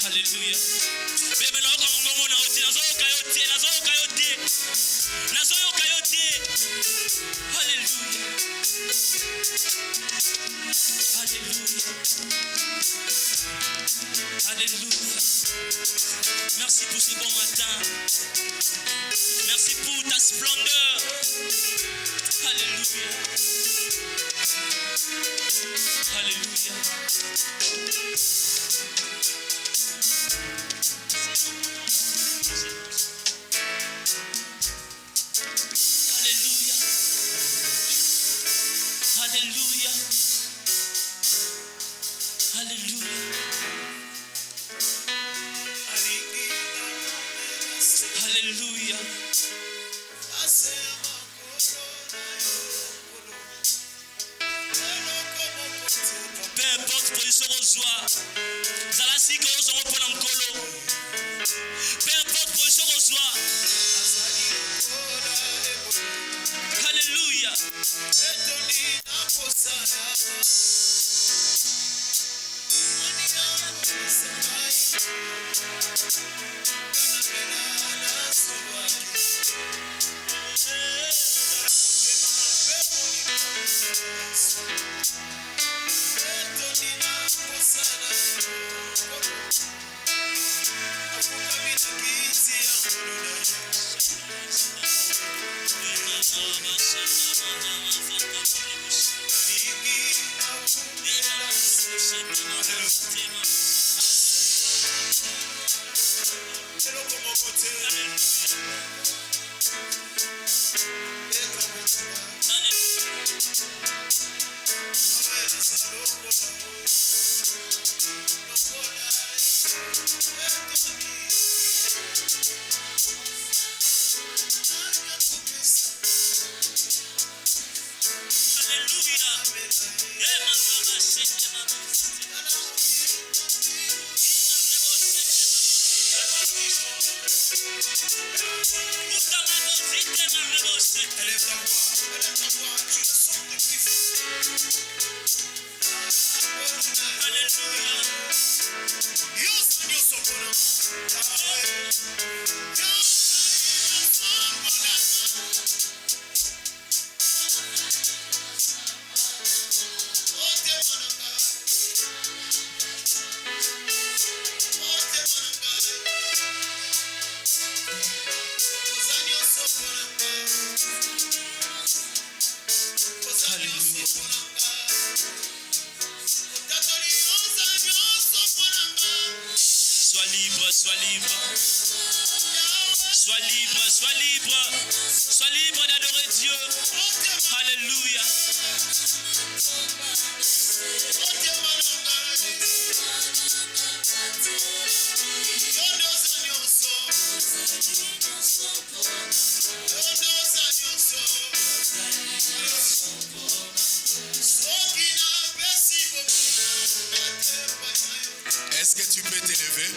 Alléluia. Mais maintenant, comme on a aussi, Alléluia. Alléluia. Merci pour ce bon matin. Merci pour ta splendeur. Alléluia. Alléluia. Alléluia. Alléluia. Alléluia. Peu importe position qu'on soit, Zalasi que nous sommes pour l'encolo. Peu importe position qu'on soit. Alléluia. Sois libre d'adorer Dieu. Alléluia. Est-ce que tu peux t'élever?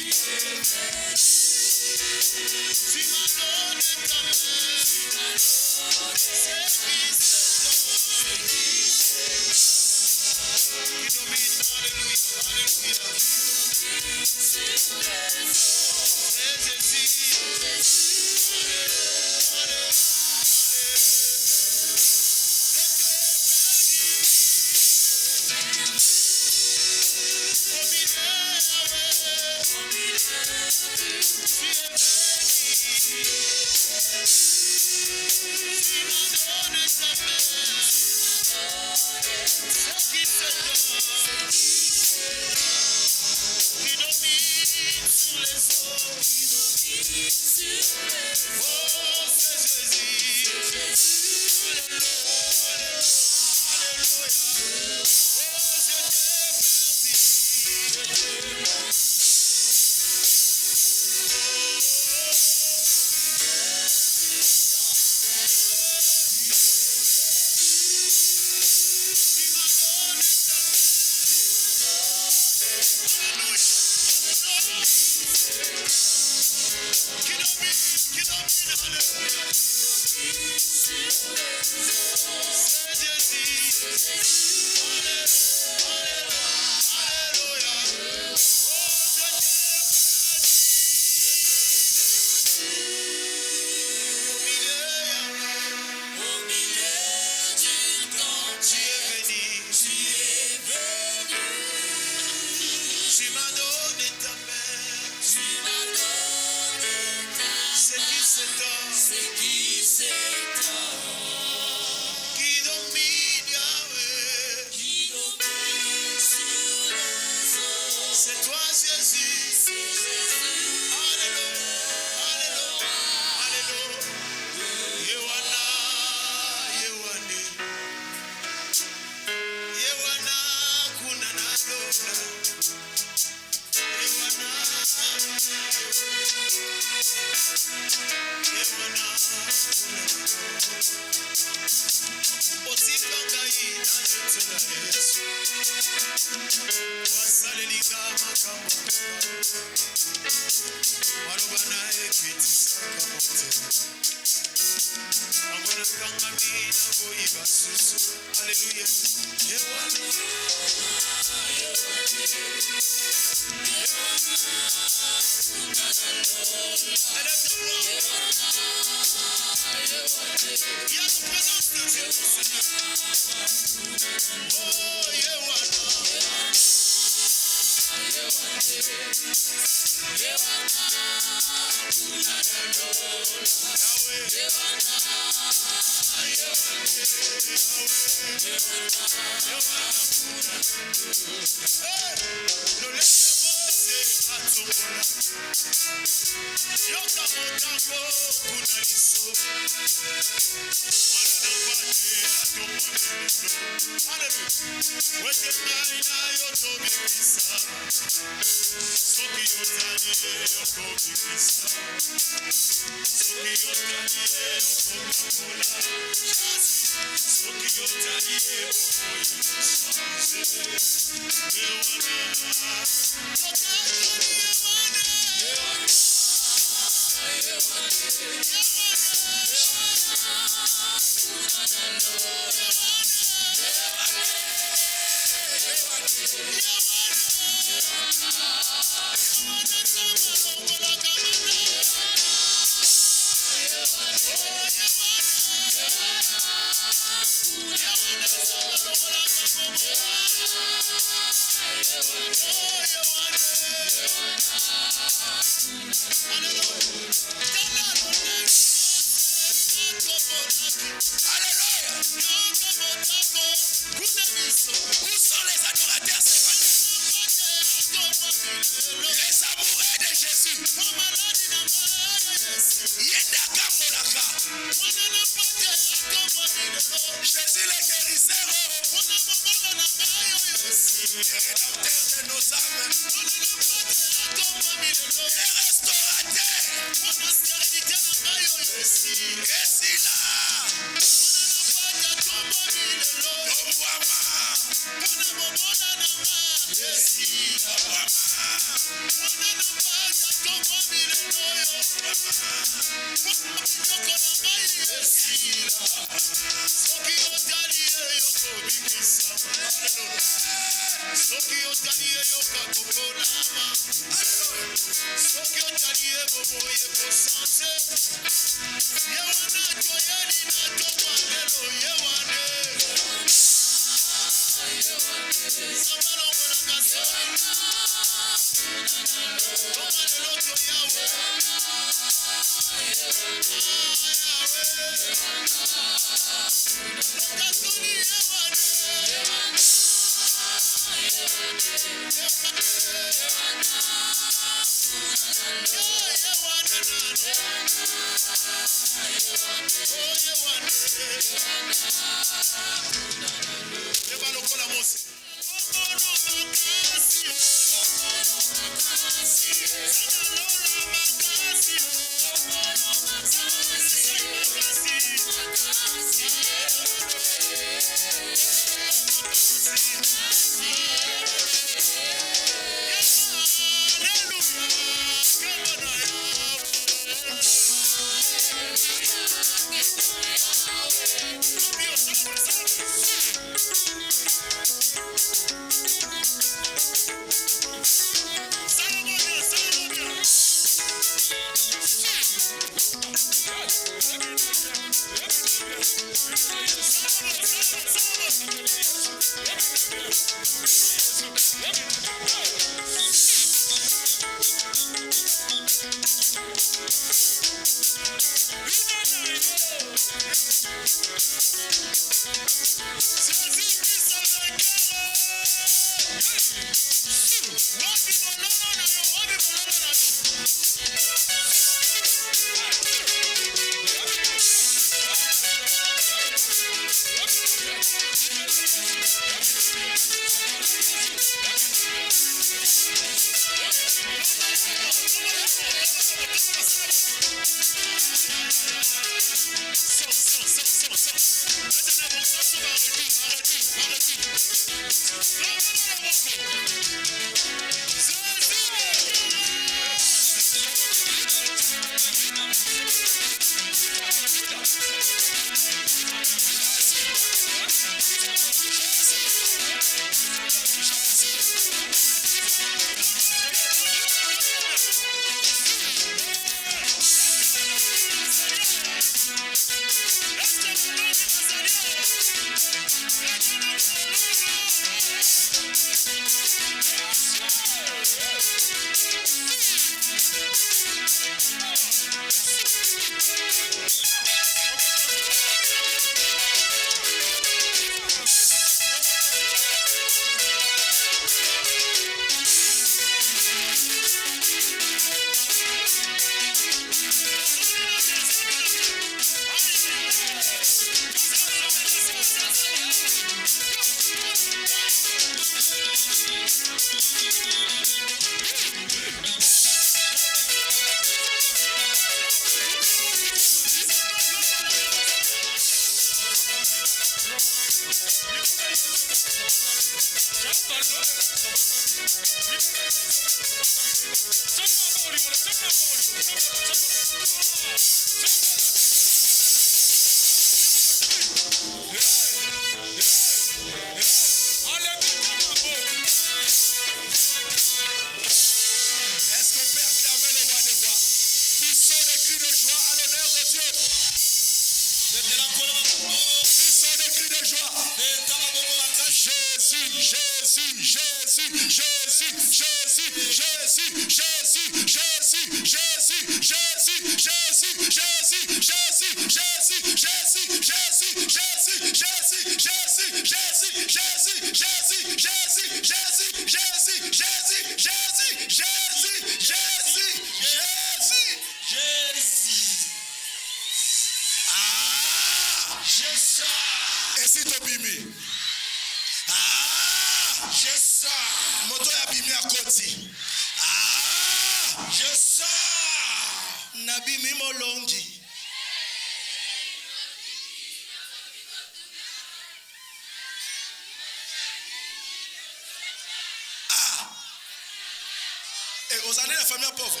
Et aux années, la famille pauvre.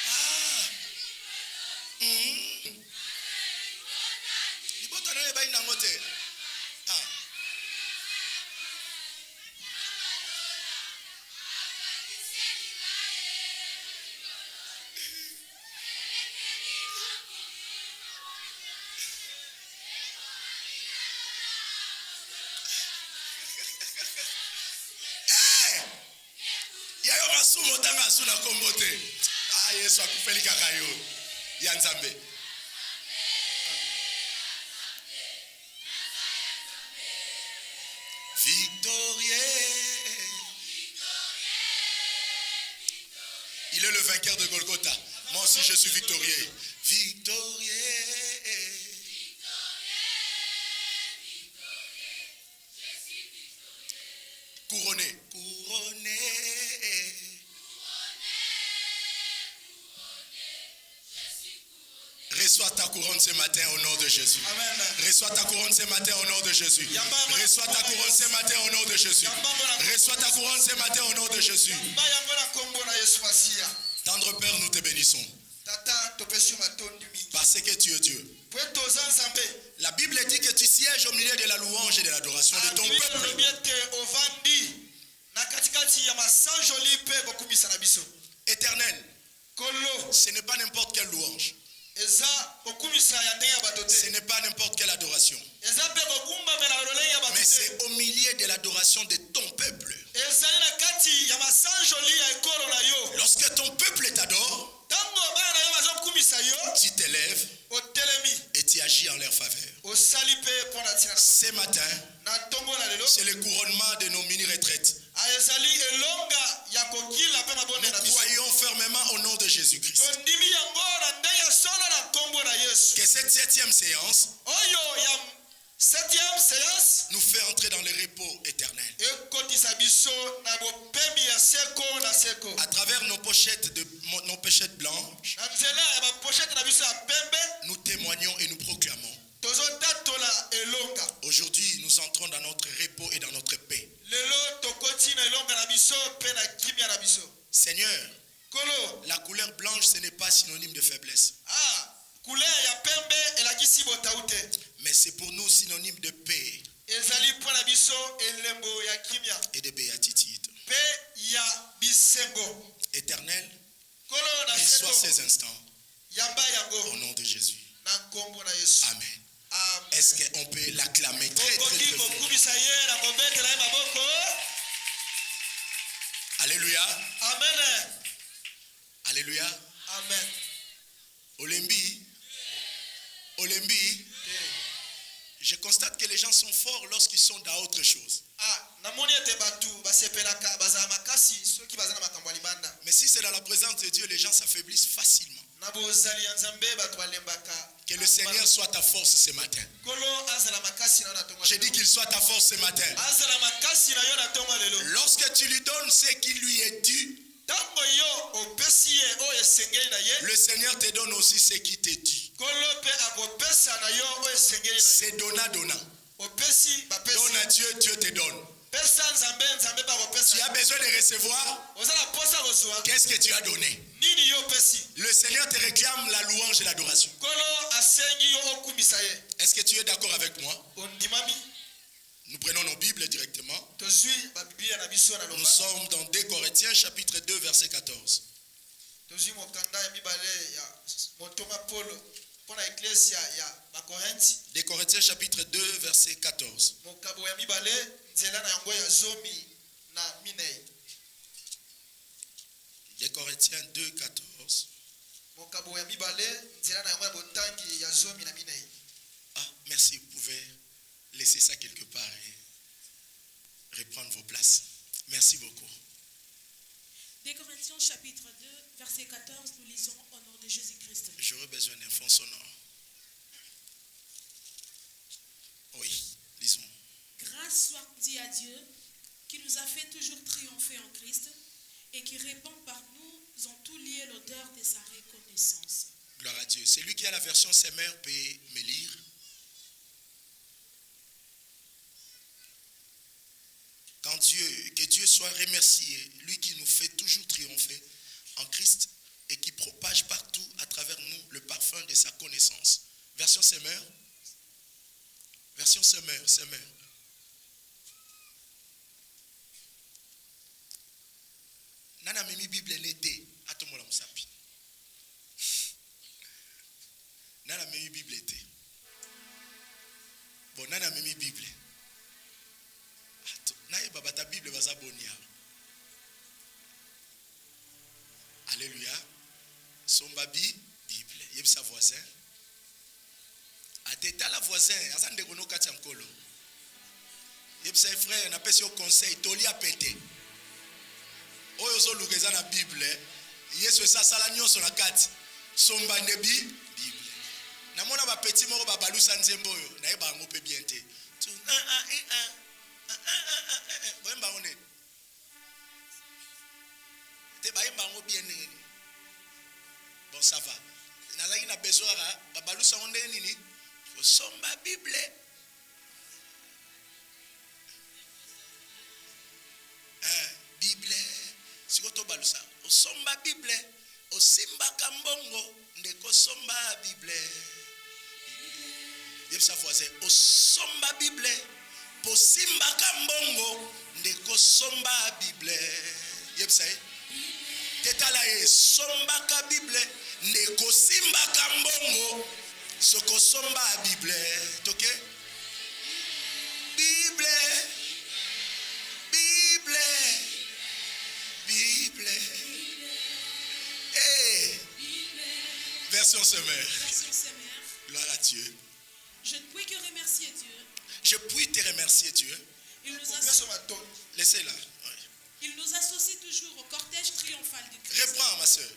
Ah. Libota na ba ina ngote. Ah. Yayo masumo tanga asuna kombote. Ah Yesu akufeli kaka yo. Ya Nzambe. Victorieux. Il est le vainqueur de Golgotha. Moi aussi je suis victorieux. Victorieux. Couronné. Couronné. Reçois ta couronne ce matin au nom de Jésus. Amen. Reçois ta couronne ce matin au nom de Jésus. Reçois ta couronne ce matin au nom de Jésus. Reçois ta couronne ce matin au nom de Jésus. Tendre Père, nous te bénissons. Parce que tu es Dieu. La Bible dit que tu sièges au milieu de la louange et de l'adoration de ton peuple. Éternel, ce n'est pas n'importe quelle louange. Ce n'est pas n'importe quelle adoration. Mais c'est au milieu de l'adoration de ton peuple. Lorsque ton peuple t'adore, tu t'élèves et tu agis en leur faveur. Ce matin, c'est le couronnement de nos mini-retraites. Nous croyons fermement au nom de Jésus-Christ que cette septième séance nous fait entrer dans le repos éternel. À travers nos pochettes blanches, nous témoignons et nous proclamons. Aujourd'hui, nous entrons dans notre repos et dans notre paix. Seigneur, la couleur blanche, ce n'est pas synonyme de faiblesse. Mais c'est pour nous synonyme de paix et de béatitude. Éternel, reçois ces instants au nom de Jésus. Amen. Est-ce qu'on peut l'acclamer très très très fort? Alléluia. Amen. Alléluia. Amen. Olembi. Olembi. Je constate que les gens sont forts lorsqu'ils sont dans autre chose. Mais si c'est dans la présence de Dieu, les gens s'affaiblissent facilement. Que le Seigneur soit ta force ce matin. J'ai dit qu'il soit ta force ce matin. Lorsque tu lui donnes ce qui lui est dû, le Seigneur te donne aussi ce qui t'est dû. C'est donnant. Donne à Dieu, Dieu te donne. Tu as besoin de recevoir. Qu'est-ce que tu as donné? Le Seigneur te réclame la louange et l'adoration. Est-ce que tu es d'accord avec moi? Nous prenons nos Bibles directement. Nous sommes dans 2 Corinthiens chapitre 2 verset 14. 2 Corinthiens chapitre 2 verset 14. 2 Corinthiens 2, 14. Ah, merci, vous pouvez laisser ça quelque part et reprendre vos places. Merci beaucoup. 2 Corinthiens chapitre 2, verset 14, nous lisons au nom de Jésus-Christ. J'aurais besoin d'un fond sonore. Oui, lisons. Grâce soit dit à Dieu qui nous a fait toujours triompher en Christ et qui répand par nous en tout lieu l'odeur de sa reconnaissance. Gloire à Dieu. C'est lui qui a la version Semeur peut me lire. que Dieu soit remercié, lui qui nous fait toujours triompher en Christ et qui propage partout à travers nous le parfum de sa connaissance. Version semeur. Version semeur, semeur. Nana memi Bible n'était à tout monde musapi. Nana memi Bible était. Bon, nana memi Bible. Naye baba ta Bible va s'abonner. Alléluia. Son babi Bible. Yeb sa voisin. Ateta la voisin. Azande kono kati mkolo. Yeb sa frère na pesi au conseil toli a pété. Oyo zo lukeza na Bible. Yesu sa sala nyonso na kati. Somba nebi Bible. Na mona ba petit moko ba balusa nzembo yo. Na yeba ngo pe bien te. Bon ba on te ba yeba ngo bien nini. Bon ça va. Na la ina besoin ba balusa onde nini. Somba Bible. Bible. Sikoto balusa. Somba Bible. Osimba kambongo ndeko somba Bible. Yeb sa voisin. Osomba Bible. Posimba kambongo ndeko somba Bible. Yeb sa. Tetala e somba ka Bible ndeko simba kambongo soko somba Bible. Toke? Bible. Bible. Bible. Hey. Version semeur. Gloire à Dieu. Je ne puis que remercier Dieu. Je puis te remercier Dieu. Il nous associe, Laissez-la. Oui. il nous associe toujours au cortège triomphal du Christ. Reprends ma soeur.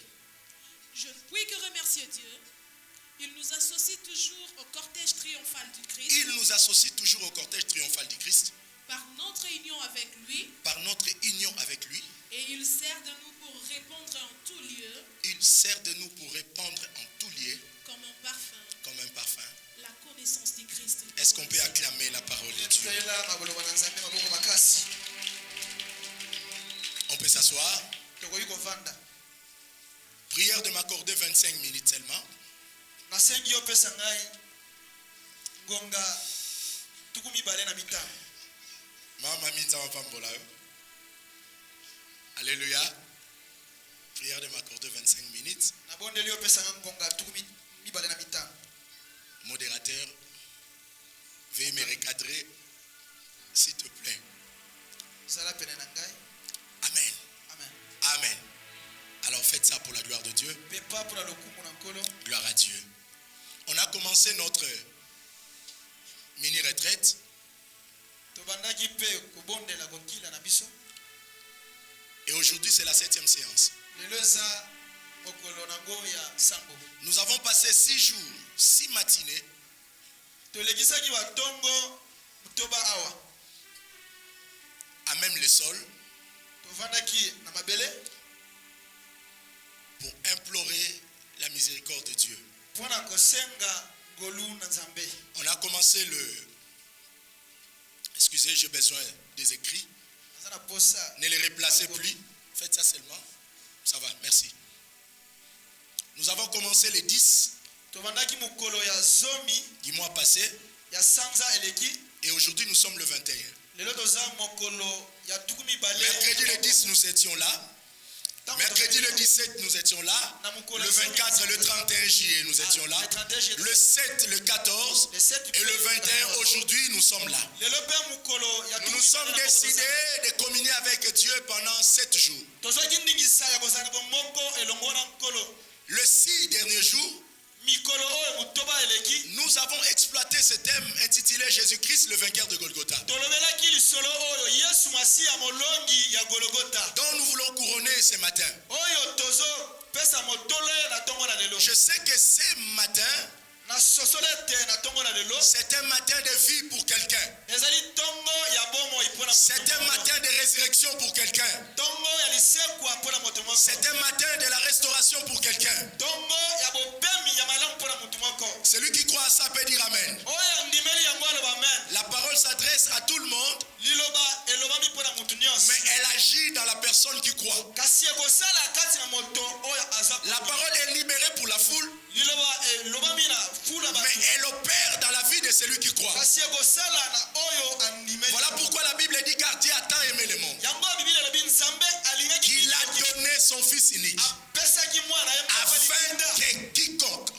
Je ne puis que remercier Dieu. Il nous associe toujours au cortège triomphal du Christ. Il nous associe toujours au cortège triomphal du Christ. Par notre union avec lui. Par notre union avec lui. Et il sert de nous pour répandre en tout lieu. Il sert de nous pour répandre en tout lieu. Comme un parfum. Comme un parfum. La connaissance du Christ. Est-ce qu'on peut acclamer la parole de Dieu? On peut s'asseoir. Prière de m'accorder 25 minutes seulement. Alléluia. Prière de m'accorder 25 minutes. Modérateur, veuillez me recadrer, s'il te plaît. Amen. Amen. Alors faites ça pour la gloire de Dieu. Gloire à Dieu. On a commencé notre mini-retraite. Et aujourd'hui c'est la 7e séance. Nous avons passé 6 jours, 6 matinées à même le sol pour implorer la miséricorde de Dieu. On a commencé le... Excusez, j'ai besoin des écrits. Ne les replacez plus. Faites ça seulement. Ça va, merci. Nous avons commencé le 10 du mois passé. Et aujourd'hui nous sommes le 21. Mercredi le 10 nous étions là. Mercredi le 17 nous étions là. Le 24 le 31 juillet nous étions là. Le 7 le 14 et le 21 aujourd'hui nous sommes là. Nous nous sommes décidés de communier avec Dieu pendant 7 jours. Le 6 derniers jours, nous avons exploité ce thème intitulé Jésus-Christ, le vainqueur de Golgotha. Dont nous voulons couronner ce matin. Je sais que ce matin, c'est un matin de vie pour quelqu'un. C'est un matin de résurrection pour quelqu'un. C'est un matin de la restauration pour quelqu'un. Celui qui croit à ça peut dire Amen. La parole s'adresse à tout le monde, mais La parole est libérée pour la foule, mais elle opère dans la vie de celui qui croit. Voilà pourquoi la Bible dit car Dieu a tant aimé le monde qu'il a donné son Fils unique, afin que quiconque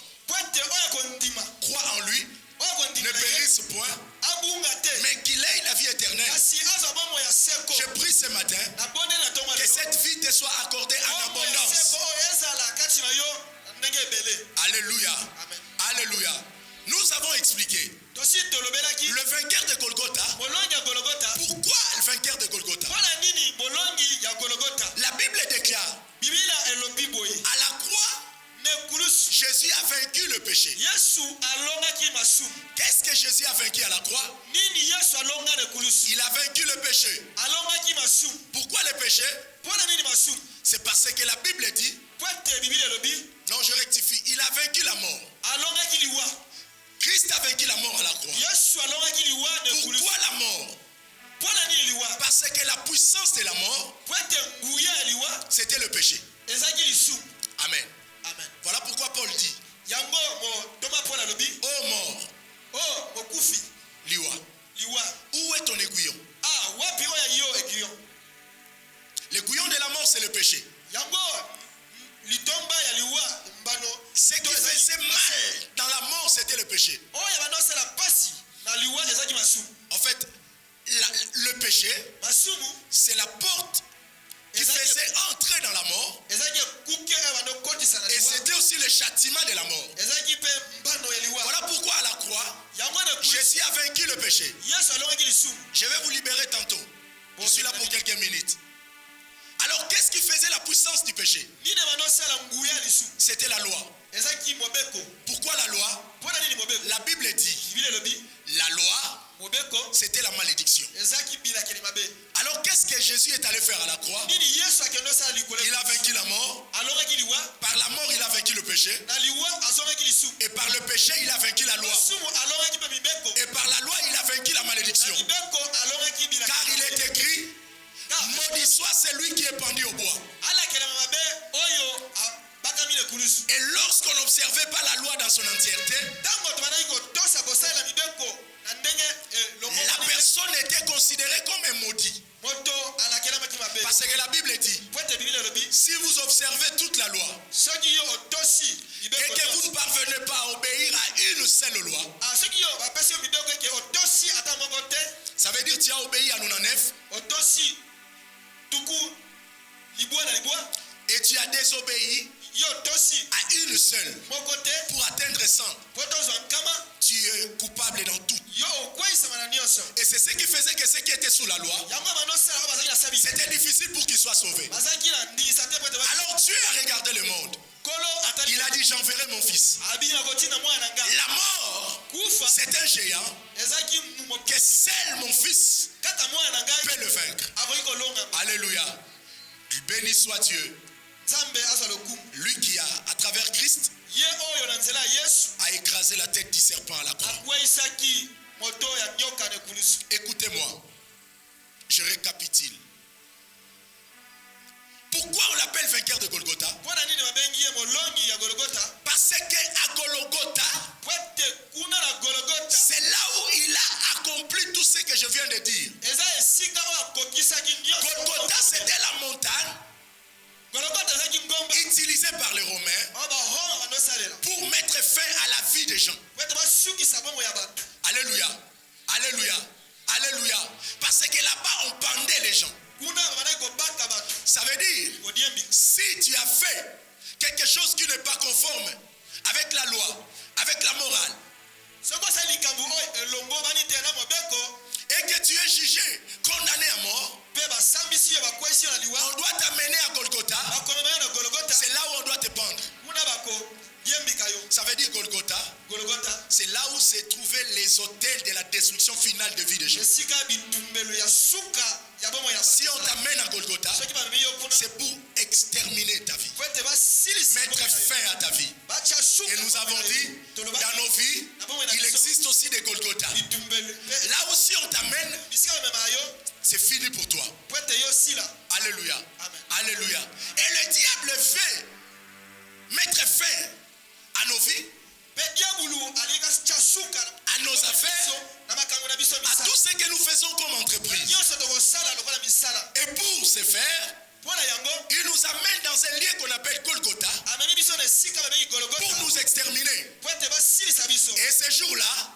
croit en lui ne périsse point, mais qu'il ait la vie éternelle. Je prie ce matin que cette vie te soit accordée en abondance. Alléluia. Alléluia. Nous avons expliqué le vainqueur de Golgotha. Pourquoi le vainqueur de Golgotha? La Bible déclare à la croix, Jésus a vaincu le péché. Qu'est-ce que Jésus a vaincu à la croix? Il a vaincu le péché. Pourquoi le péché? C'est parce que la Bible dit, non, je rectifie, il a vaincu la mort. Christ a vaincu la mort à la croix. Pourquoi la mort? Parce que la puissance de la mort, c'était le péché. Amen. Voilà pourquoi Paul dit, ô mort, liwa, où est ton aiguillon? L'aiguillon de la mort, c'est le péché. Ce qui faisait mal dans la mort, c'était le péché. En fait, le péché, c'est la porte qui faisait entrer dans la mort, et c'était aussi le châtiment de la mort. Voilà pourquoi à la croix, Jésus a vaincu le péché. Je vais vous libérer tantôt. Je suis là pour quelques minutes. Alors qu'est-ce qui faisait la puissance du péché? C'était la loi. Pourquoi la loi? La Bible dit, la loi, c'était la malédiction. Alors qu'est-ce que Jésus est allé faire à la croix? Il a vaincu la mort. Par la mort, il a vaincu le péché. Et par le péché, il a vaincu la loi. Et par la loi, il a vaincu la malédiction. Car il est écrit, maudit soit celui qui est pendu au bois. Et lorsqu'on n'observait pas la loi dans son entièreté, la personne était considérée comme un maudit. Parce que la Bible dit, si vous observez toute la loi et que vous ne parvenez pas à obéir à une seule loi, ça veut dire que tu as obéi à 99 et tu as désobéi à une seule pour atteindre 100. Tu es coupable dans tout. Et c'est ce qui faisait que ceux qui étaient sous la loi, c'était difficile pour qu'ils soient sauvés. Alors Dieu a regardé le monde. Il a dit, j'enverrai mon fils. La mort, c'est un géant que seul mon fils peut le vaincre. Alléluia. Béni soit Dieu. Lui qui a, à travers Christ, a écrasé la tête du serpent à la croix. Écoutez-moi, je récapitule. Pourquoi on l'appelle vainqueur de Golgotha? Parce qu'à Golgotha, c'est là où il a accompli tout ce que je viens de dire. Golgotha, c'était la montagne utilisée par les Romains pour mettre fin à la vie des gens. Alléluia. Alléluia. Alléluia. Parce que là-bas, on pendait les gens. Ça veut dire, si tu as fait quelque chose qui n'est pas conforme avec la loi, avec la morale, et que tu es jugé, condamné à mort, on doit t'amener à Golgotha. C'est là où on doit te pendre. Ça veut dire Golgotha, c'est là où se trouvaient les autels de la destruction finale de vie de Jésus. Si on t'amène à Golgotha, c'est pour exterminer ta vie, mettre fin à ta vie. Et nous avons dit, dans nos vies, il existe aussi des Golgotha. Là où si on t'amène, c'est fini pour toi. Alléluia. Alléluia. Et nos affaires, à tout ce que nous faisons comme entreprise. Et pour ce faire, il nous amène dans un lieu qu'on appelle Golgotha pour nous exterminer. Et ce jour-là,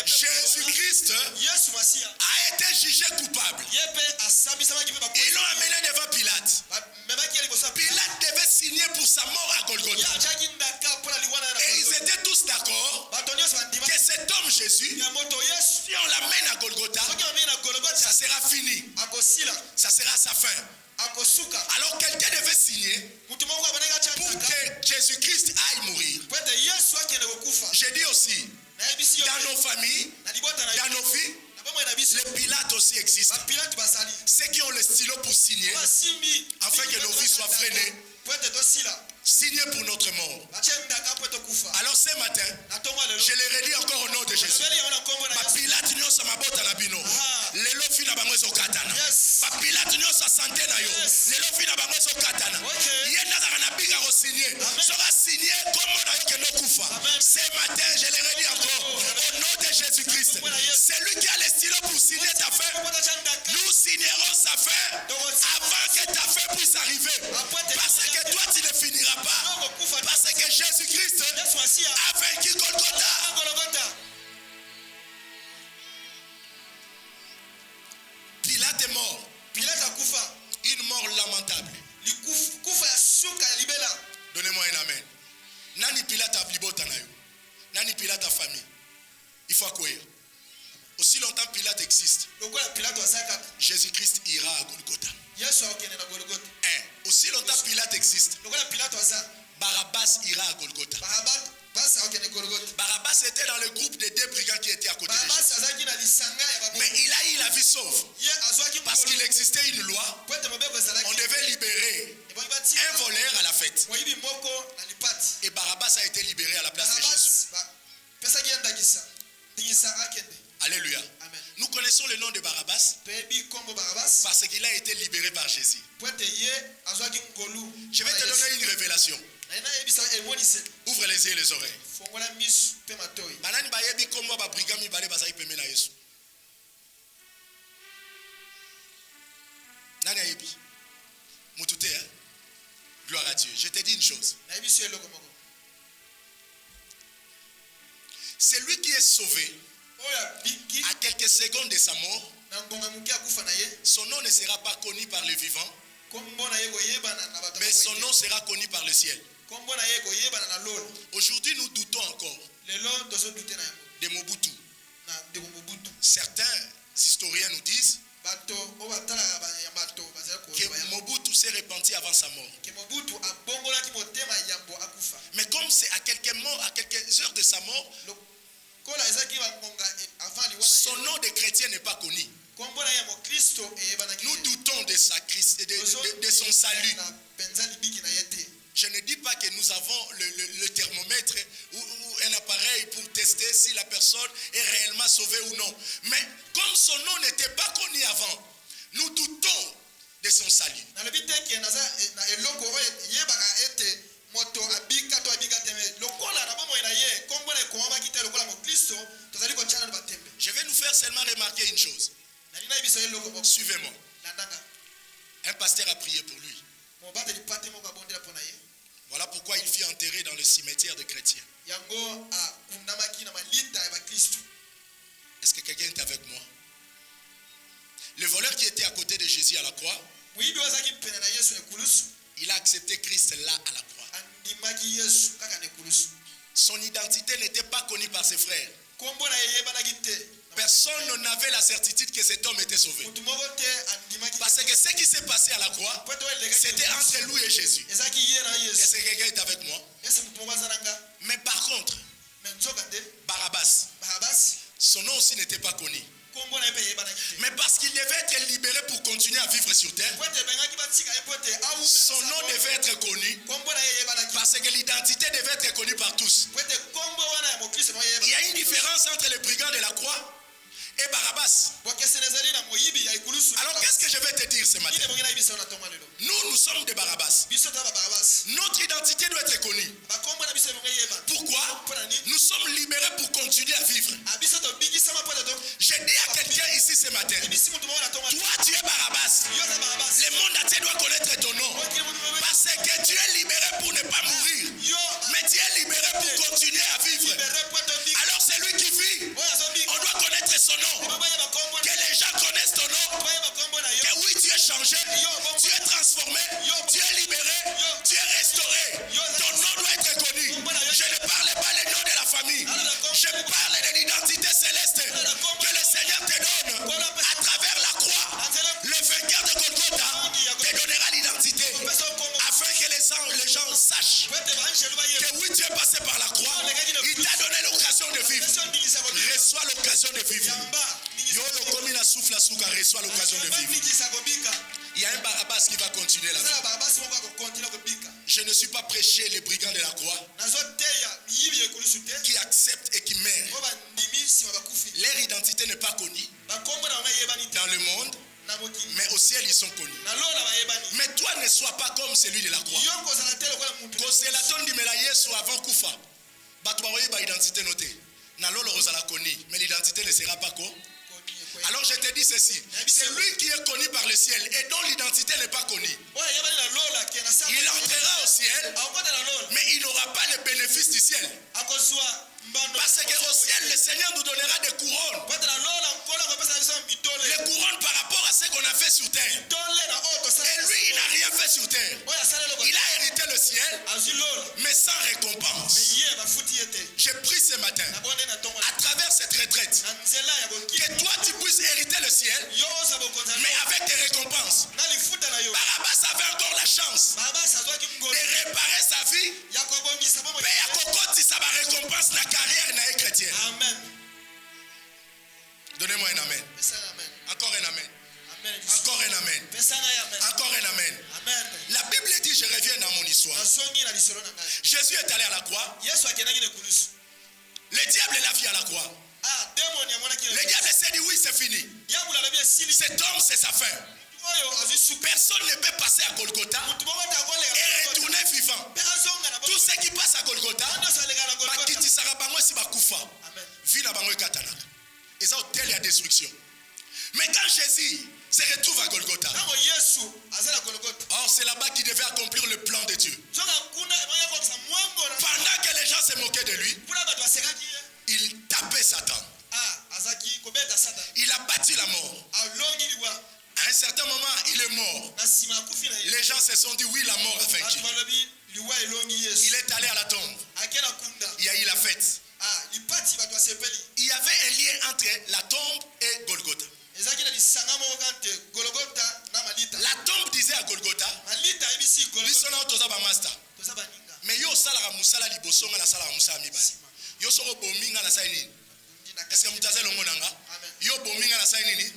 Jésus-Christ a été jugé coupable. Ils l'ont amené devant Pilate. Pilate devait signer pour sa mort à Golgotha. Et ils étaient tous d'accord que cet homme Jésus, si on l'amène à Golgotha, ça sera fini. Ça sera sa fin. Alors quelqu'un devait signer pour que Jésus-Christ aille mourir. J'ai dit aussi, dans nos familles, dans nos vies, les Pilates aussi existent. Ceux qui ont le stylo pour signer, afin que nos vies soient freinées, signer pour notre mort. Alors ce matin, je le redis encore au nom de Jésus. Pilate nyo sa mabota na bino. Lelo fina bangwezo katana. Pilate nyo sa santé na yo. Lelo fina bangwezo katana. Yenda kana biga ko signer. Sera signé comme on a yo que no kufa. Ce matin, je le redis encore au nom de Jésus-Christ. C'est lui qui a le stylo pour signer ta fin. Nous signerons sa fin avant que ta fin puisse arriver. Parce que toi tu ne finiras pas. Parce que Jésus-Christ a vaincu Golgotha. Pilate est mort. Une mort lamentable. Donnez-moi un amen. Nani Pilate a blibota na yo. Nani Pilate a famille. Il faut accueillir. Aussi longtemps Pilate existe, Jésus-Christ ira à Golgotha. Aussi longtemps Pilate existe, Barabbas ira à Golgotha. Barabbas était dans le groupe des deux brigands qui étaient à côté de Jésus. Mais il a eu la vie sauve. Parce qu'il existait une loi. On devait libérer un voleur à la fête. Et Barabbas a été libéré à la place de Jésus. Alléluia. Amen. Nous connaissons le nom de Barabbas parce qu'il a été libéré par Jésus. Je vais te donner une révélation. Ouvre les yeux et les oreilles. Gloire à Dieu. Je te dis une chose. Celui qui est sauvé à quelques secondes de sa mort, son nom ne sera pas connu par les vivants, mais son nom sera connu par le ciel. Aujourd'hui, nous doutons encore de Mobutu. Certains historiens nous disent que Mobutu s'est repenti avant sa mort. Mais comme c'est à quelques heures de sa mort, son nom de chrétien n'est pas connu. Nous doutons de son salut. Je ne dis pas que nous avons le thermomètre ou un appareil pour tester si la personne est réellement sauvée ou non. Mais comme son nom n'était pas connu avant, nous doutons de son salut. Je vais nous faire seulement remarquer une chose. Suivez-moi. Un pasteur a prié pour lui. Voilà pourquoi il fut enterré dans le cimetière des chrétiens. Est-ce que quelqu'un est avec moi? Le voleur qui était à côté de Jésus à la croix, il a accepté Christ là à la croix. Son identité n'était pas connue par ses frères. Personne n'avait la certitude que cet homme était sauvé. Parce que ce qui s'est passé à la croix, c'était entre lui et Jésus. Est-ce que quelqu'un est avec moi? Mais par contre, Barabbas, son nom aussi n'était pas connu. Mais parce qu'il devait être libéré pour continuer à vivre sur terre, son nom devait être connu parce que l'identité devait être connue par tous. Il y a une différence entre les brigands de la croix et Barabbas. Alors qu'est-ce que je vais te dire ce matin? Nous sommes des Barabbas. Notre identité doit être connue. Pourquoi? Nous sommes libérés pour continuer à vivre. l'occasion de vivre. Yo comme il a souffle à souka reçoit l'occasion de vivre. Il y a un Barabbas qui va continuer là. Je ne suis pas prêché les brigands de la croix qui acceptent et qui meurent. Leur identité n'est pas connue dans le monde, mais au ciel ils sont connus. Mais toi ne sois pas comme celui de la croix. Avant Koufa, identité notée. Mais l'identité ne sera pas quoi. Alors je te dis ceci, celui qui est connu par le ciel et dont l'identité n'est pas connue, il entrera au ciel, mais il n'aura pas le bénéfice du ciel. Parce qu'au ciel, le Seigneur nous donnera des couronnes. Les couronnes par rapport à ce qu'on a fait sur terre. Et lui, il n'a rien fait sur terre. Il a hérité le ciel, mais sans récompense. J'ai pris ce matin, à travers cette retraite, que toi tu puisses hériter le ciel, mais avec des récompenses. Barabbas avait encore la chance de réparer sa vie, mais à Kokoti, ça va récompense la carrière chrétienne. Amen. Donnez-moi un amen. Encore un amen. Encore un amen. Encore un amen. La Bible dit, je reviens dans mon histoire. Jésus est allé à la croix. Le diable l'a vu à la croix. Le diable s'est dit, oui, c'est fini. Cet homme, c'est sa fin. Personne ne peut passer à Golgotha et retourner vivant. Tout ce qui passe à Golgotha, et ça, tel la destruction. Mais quand Jésus se retrouve à Golgotha, c'est là-bas qu'il devait accomplir le plan de Dieu. Pendant que les gens se moquaient de lui, il tapait Satan. Il a battu la mort. À un certain moment, il est mort. Les gens se sont dit, oui, la mort a vaincu. Il est allé à la tombe. Il y a eu la fête. Il y avait un lien entre la tombe et Golgotha. La tombe disait à Golgotha, mais yo sala musala liboso nga la sala musala mibali. Yo soko bominga na saini. Est-ce que mutaze longo nanga? Yo bominga na saini.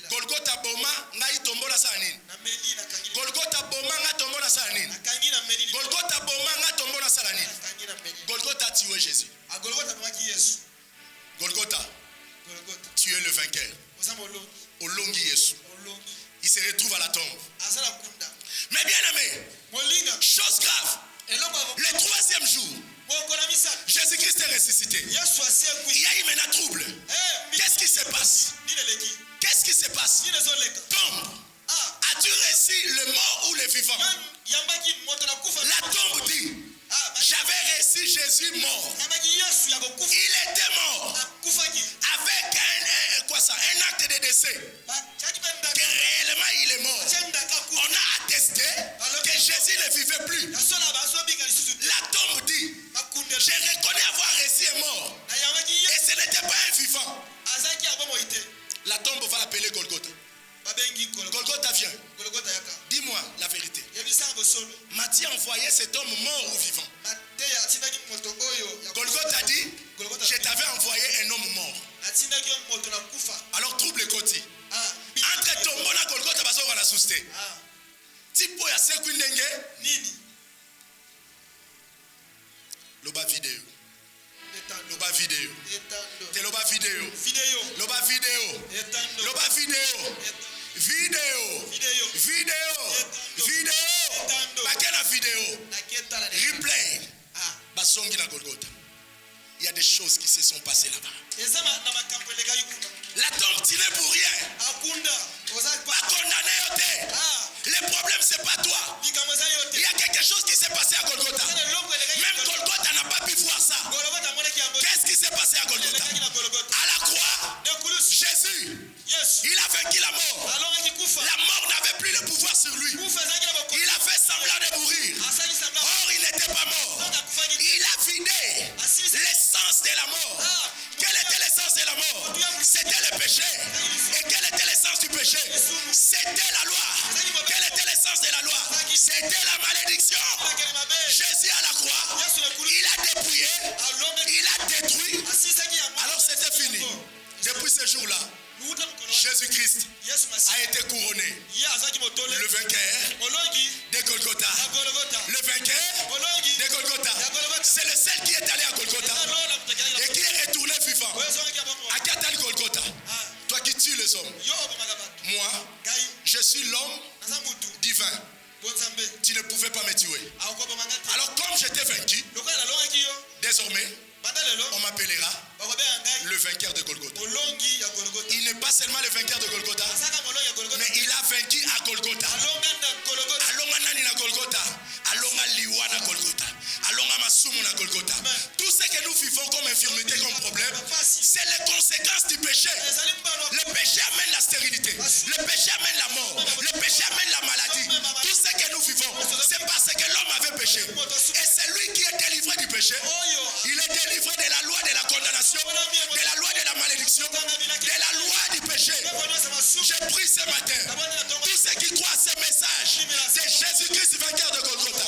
Golgotha boma ngai tombola sani. Golgotha boma nga tombola sani. Golgotha boma nga tombola salani. Golgotha tué Jésus. Golgotha, tu es le vainqueur. Olongi Yesu. Il se retrouve à la tombe. Mais bien aimé, chose grave, le troisième jour, Jésus-Christ est ressuscité. Il y a eu maintenant trouble. Qu'est-ce qui se passe? Qu'est-ce qui se passe? Tombe. As-tu reçu le mort ou le vivant? La tombe dit, j'avais reçu Jésus mort. Il était mort avec un acte de décès. Que réellement il est mort. On a attesté que Jésus ne vivait plus. La tombe dit, je reconnais avoir reçu un mort. Et ce n'était pas un vivant. La tombe va appeler Golgotha. Golgotha vient. Dis-moi la vérité. Matthieu a envoyé cet homme mort ou vivant? Golgotha dit, je t'avais envoyé un homme mort. Alors trouble côté. Entre tombeau na Golgotha baso wana susté. Tipo ya sekwindenge nini? Loba vidéo. Loba vidéo. Loba vidéo. Loba vidéo. Loba vidéo. Vidéo. Vidéo. Bakena vidéo. Replay. Basongi na Golgotha. Il y a des choses qui se sont passées là-bas. La tombe tu n'es pour rien. Pas condamné. Le problème c'est pas toi. Il y a quelque chose qui s'est passé à Golgotha. Même Golgotha n'a pas pu voir ça. Qu'est-ce qui s'est passé à Golgotha? À la croix, Jésus, il a vaincu la mort. La mort n'avait plus le pouvoir sur lui. Il a fait semblant de mourir. Or il n'était pas mort. Il a vidé l'essence de la mort. Quelle était l'essence de la depuis ce jour-là, Jésus-Christ a été couronné. Le vainqueur de Golgotha. Le vainqueur de Golgotha. C'est le seul qui est allé à Golgotha et qui est retourné vivant. À qui a-t-il Golgotha? Toi qui tues les hommes. Moi, je suis l'homme divin. Tu ne pouvais pas me tuer. Alors comme j'étais vaincu, désormais, on m'appellera le vainqueur de Golgotha. Il n'est pas seulement le vainqueur de Golgotha, mais il a vaincu à Golgotha. Alonga nani na Golgotha, alonga liwa na Golgotha, alonga masumu na Golgotha. Tout ce que nous vivons comme infirmité, comme problème, c'est les conséquences du péché. Le péché amène la stérilité, le péché amène la mort, le péché amène la maladie. Tout ce que nous vivons, c'est parce que l'homme avait péché. Et c'est lui qui est délivré du péché. Il est délivré de la loi de la condamnation, de la loi de la malédiction, de la loi du péché. Je prie ce matin, tous ceux qui croient à ce message, c'est Jésus-Christ vainqueur de Golgotha.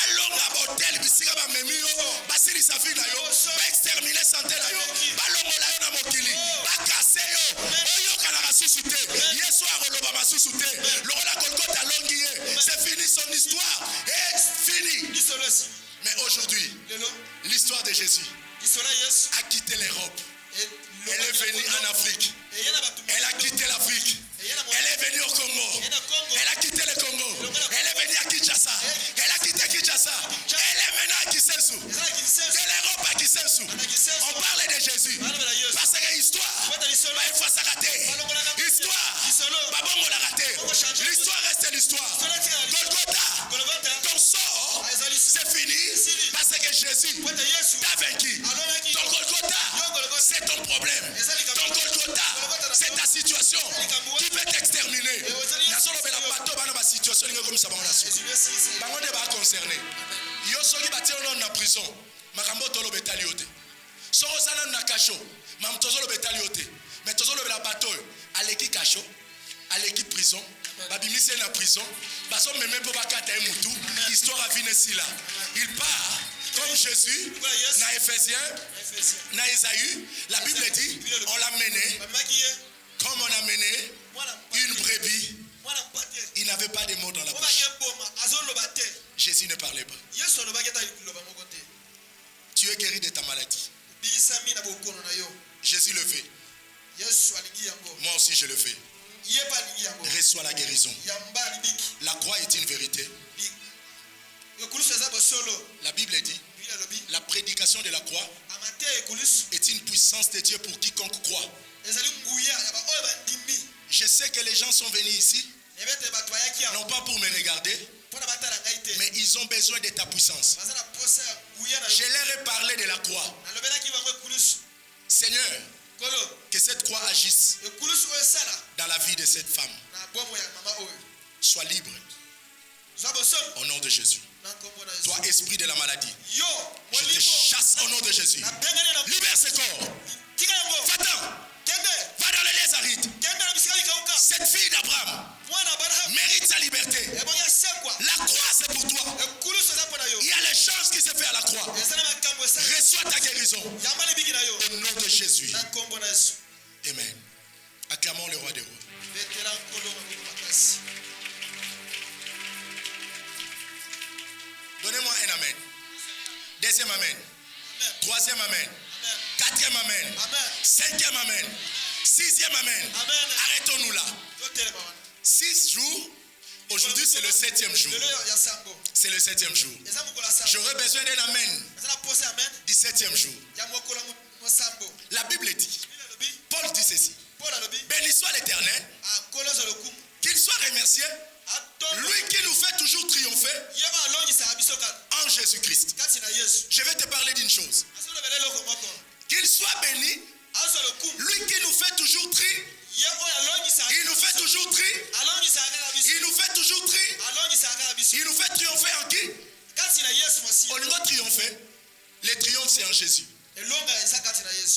Allons à l'hôtel, bisika ba memio, basili safi na yo, ba exterminer santé na yo, ba longo la yo na mokili, ba kase yo, oyo kana susute, Yesu a roloba masusuté, lokola Golgotha longiye, c'est fini son histoire, est fini. Mais aujourd'hui, l'histoire de Jésus a quitté l'Europe. Elle est venue en Afrique. Elle a quitté l'Afrique. Elle est venue au Congo. Elle a quitté le Congo. Elle est venue à Kinshasa. Elle a quitté Kinshasa. Elle est maintenant à Kisensu. De l'Europe à Kisensu. On parle de Jésus. Parce que l'histoire, il faut s'arrêter. L'histoire, on l'a raté. L'histoire reste l'histoire. Golgotha, ton sort, c'est fini. Parce que Jésus t'a vaincu. Ton Golgotha, c'est ton problème. Ton Golgotha, c'est ta situation qui veut t'exterminer. La situation comme ça, on est concerné. Yo soki batie on na prison. Makambo tolo betali yote. So osala na kasho. Mam tozolo betali yote. Mais tozolo la bateau. Aleki kasho, aleki prison. Babimise na prison. Baso même po bakata mutu. Histoire a fini ici là. Il part comme Jésus, dans Éphésiens, dans Isaïe, la Bible dit, on l'a mené, comme on a mené une brebis, il n'avait pas de mots dans la bouche. Jésus ne parlait pas. Tu es guéri de ta maladie. Jésus le fait. Moi aussi je le fais. Reçois la guérison. La croix est une vérité. La Bible dit, la prédication de la croix est une puissance de Dieu pour quiconque croit. Je sais que les gens sont venus ici, non pas pour me regarder, mais ils ont besoin de ta puissance. Je leur ai parlé de la croix. Seigneur, que cette croix agisse dans la vie de cette femme. Sois libre. Au nom de Jésus. Toi, esprit de la maladie, je te chasse au nom de Jésus. Libère ce corps. Va-t'en. Va dans les lézarides. Cette fille d'Abraham mérite sa liberté. La croix, c'est pour toi. Il y a les choses qui se font à la croix. Reçois ta guérison. Au nom de Jésus. Amen. Acclamons le roi des rois. Donnez-moi un amen. Deuxième amen. Troisième amen. Quatrième amen. Cinquième amen. Sixième amen. Arrêtons-nous là. 6 jours. Aujourd'hui, c'est le 7e jour. C'est le 7e jour. J'aurais besoin d'un amen du 7e jour. La Bible dit, Paul dit ceci. Béni soit l'Éternel, qu'il soit remercié, lui qui nous fait toujours triompher en Jésus-Christ. Je vais te parler d'une chose. Qu'il soit béni, lui qui nous fait toujours triompher. Il nous fait toujours triompher. Il nous fait toujours triompher. Il nous fait triompher en qui? On doit triompher. Le triomphe, c'est en Jésus.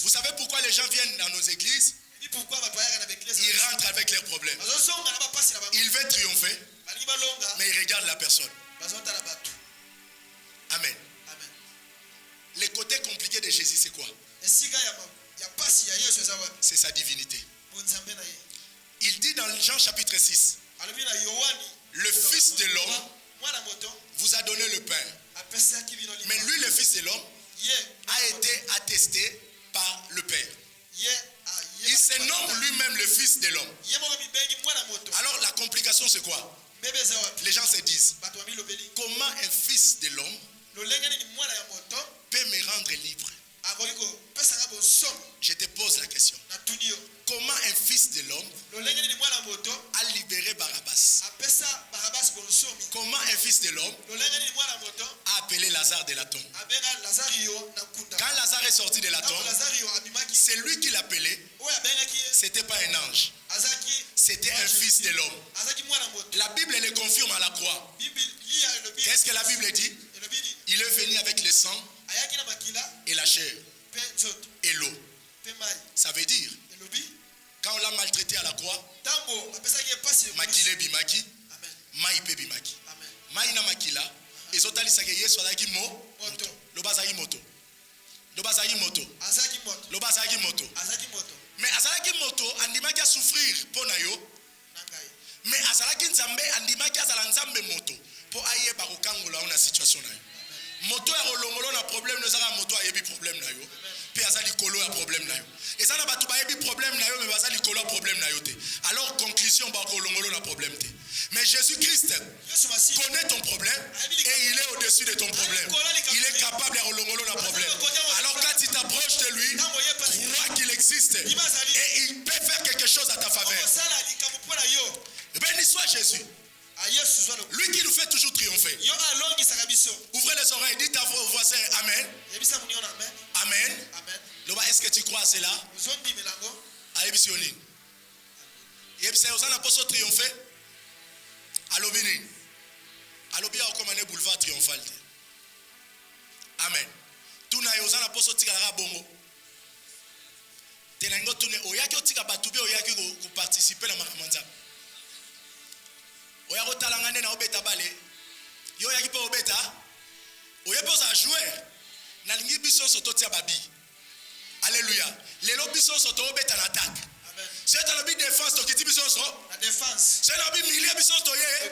Vous savez pourquoi les gens viennent dans nos églises? Ils rentrent avec leurs problèmes. Ils veulent triompher, mais ils regardent la personne. Amen. Les côtés compliqués de Jésus, c'est quoi? C'est sa divinité. Il dit dans Jean chapitre 6, le Fils de l'homme vous a donné le Père. Mais lui, le Fils de l'homme, a été attesté par le Père. Il se nomme lui-même le Fils de l'homme. Alors la complication c'est quoi? Les gens se disent, comment un Fils de l'homme peut me rendre libre? Je te pose la question. Comment un Fils de l'homme a libéré Barabbas? Comment un Fils de l'homme a appelé Lazare de la tombe? Quand Lazare est sorti de la tombe, c'est lui qui l'appelait. C'était pas un ange, c'était un Fils de l'homme. La Bible le confirme à la croix. Qu'est-ce que la Bible dit? Il est venu avec le sang et la chair et l'eau. Ça veut dire, quand on l'a maltraité à la croix, makile bimaki, maïpe bimaki. Maïna makila, et zotali sake yeso azaki moto. Lobazaki moto. Lobazaki moto. Lobazaki moto. Mais azalaki moto andimaki a souffrir pour nayo. Mais azalaki nzambe andimaki azala nzambe moto pour aye bakokangola ona situation nayo. Moto ya rolongolo na problème no zaka moto ayebi problème nayo. Puis azali kolo ya problème nayo. Et ça na batu ba yebi problème nayo mais bazali kolo problème nayo te. Alors conclusion ba rolongolo na problème te. Mais Jésus-Christ connaît ton problème et il est au-dessus de ton problème. Il est capable de rolongolo na problème. Alors quand tu t'approches de lui, crois qu'il existe et il peut faire quelque chose à ta faveur. Béni soit Jésus. Lui qui nous fait toujours triompher. Ouvrez les oreilles, dites à vos voisins Amen. Amen. Est-ce que tu crois à cela? Aïbisioni. Yebisa osana poso triompher. Alobini. Alobi a commandé boulevard triomphal. Amen. Tuna osana poso tika bongo. Tenango tune oyaki otika batube oyaki ko participer na makamanza. Oya kotalangane na obeta bale. Yo yaki po obeta. Oya posa jouer. Na lingi biso soto tia babi. Alléluia. Lelo biso soto obeta na attaque. C'est dans le but défense to kiti biso so. La défense. C'est dans le but milieu biso to ye.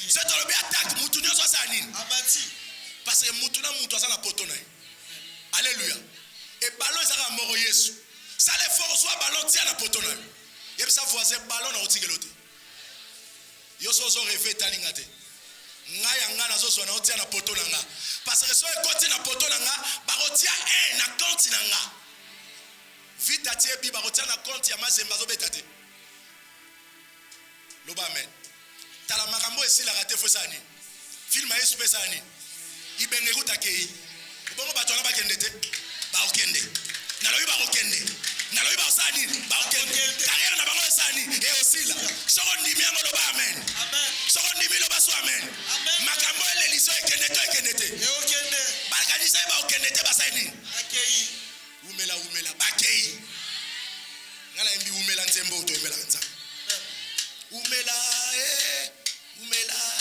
C'est dans le but attaque mutu nyoso sa nini. Amati. Parce que mutu na mutu asa na poto na. Alléluia. Et ballon ça moro Yesu. Ça les force soit ballon tia na poto na. Yeb sa voisin ballon na otigelote. Yo so so rêver talingate. Nga yanga na so so na otia na poto na nga. Parce que so e koti na poto na nga, ba rotia un na compte na nga. Vite à tirer biba rotia na compte ya mazemba zo betate. Loba amen. Tala makambo esi la raté fo sani. Film a yesu pesa ni. Ibenge ruta kei. Bongo bato na ba kendete. Ba okende. Na lobi ba okende. Na lobi ba sani. Ba okende. Carrière na bango sani et aussi là. Soko ndimi ngo loba amen. Amen. Soko ndimi loba so amen. Amen. Makambo ele liso ekendete. E okende. Ba kanisa ba okendete ba sani. Akei. Umela bakei. Ngala mbi umela nzembo to umela nza. Umela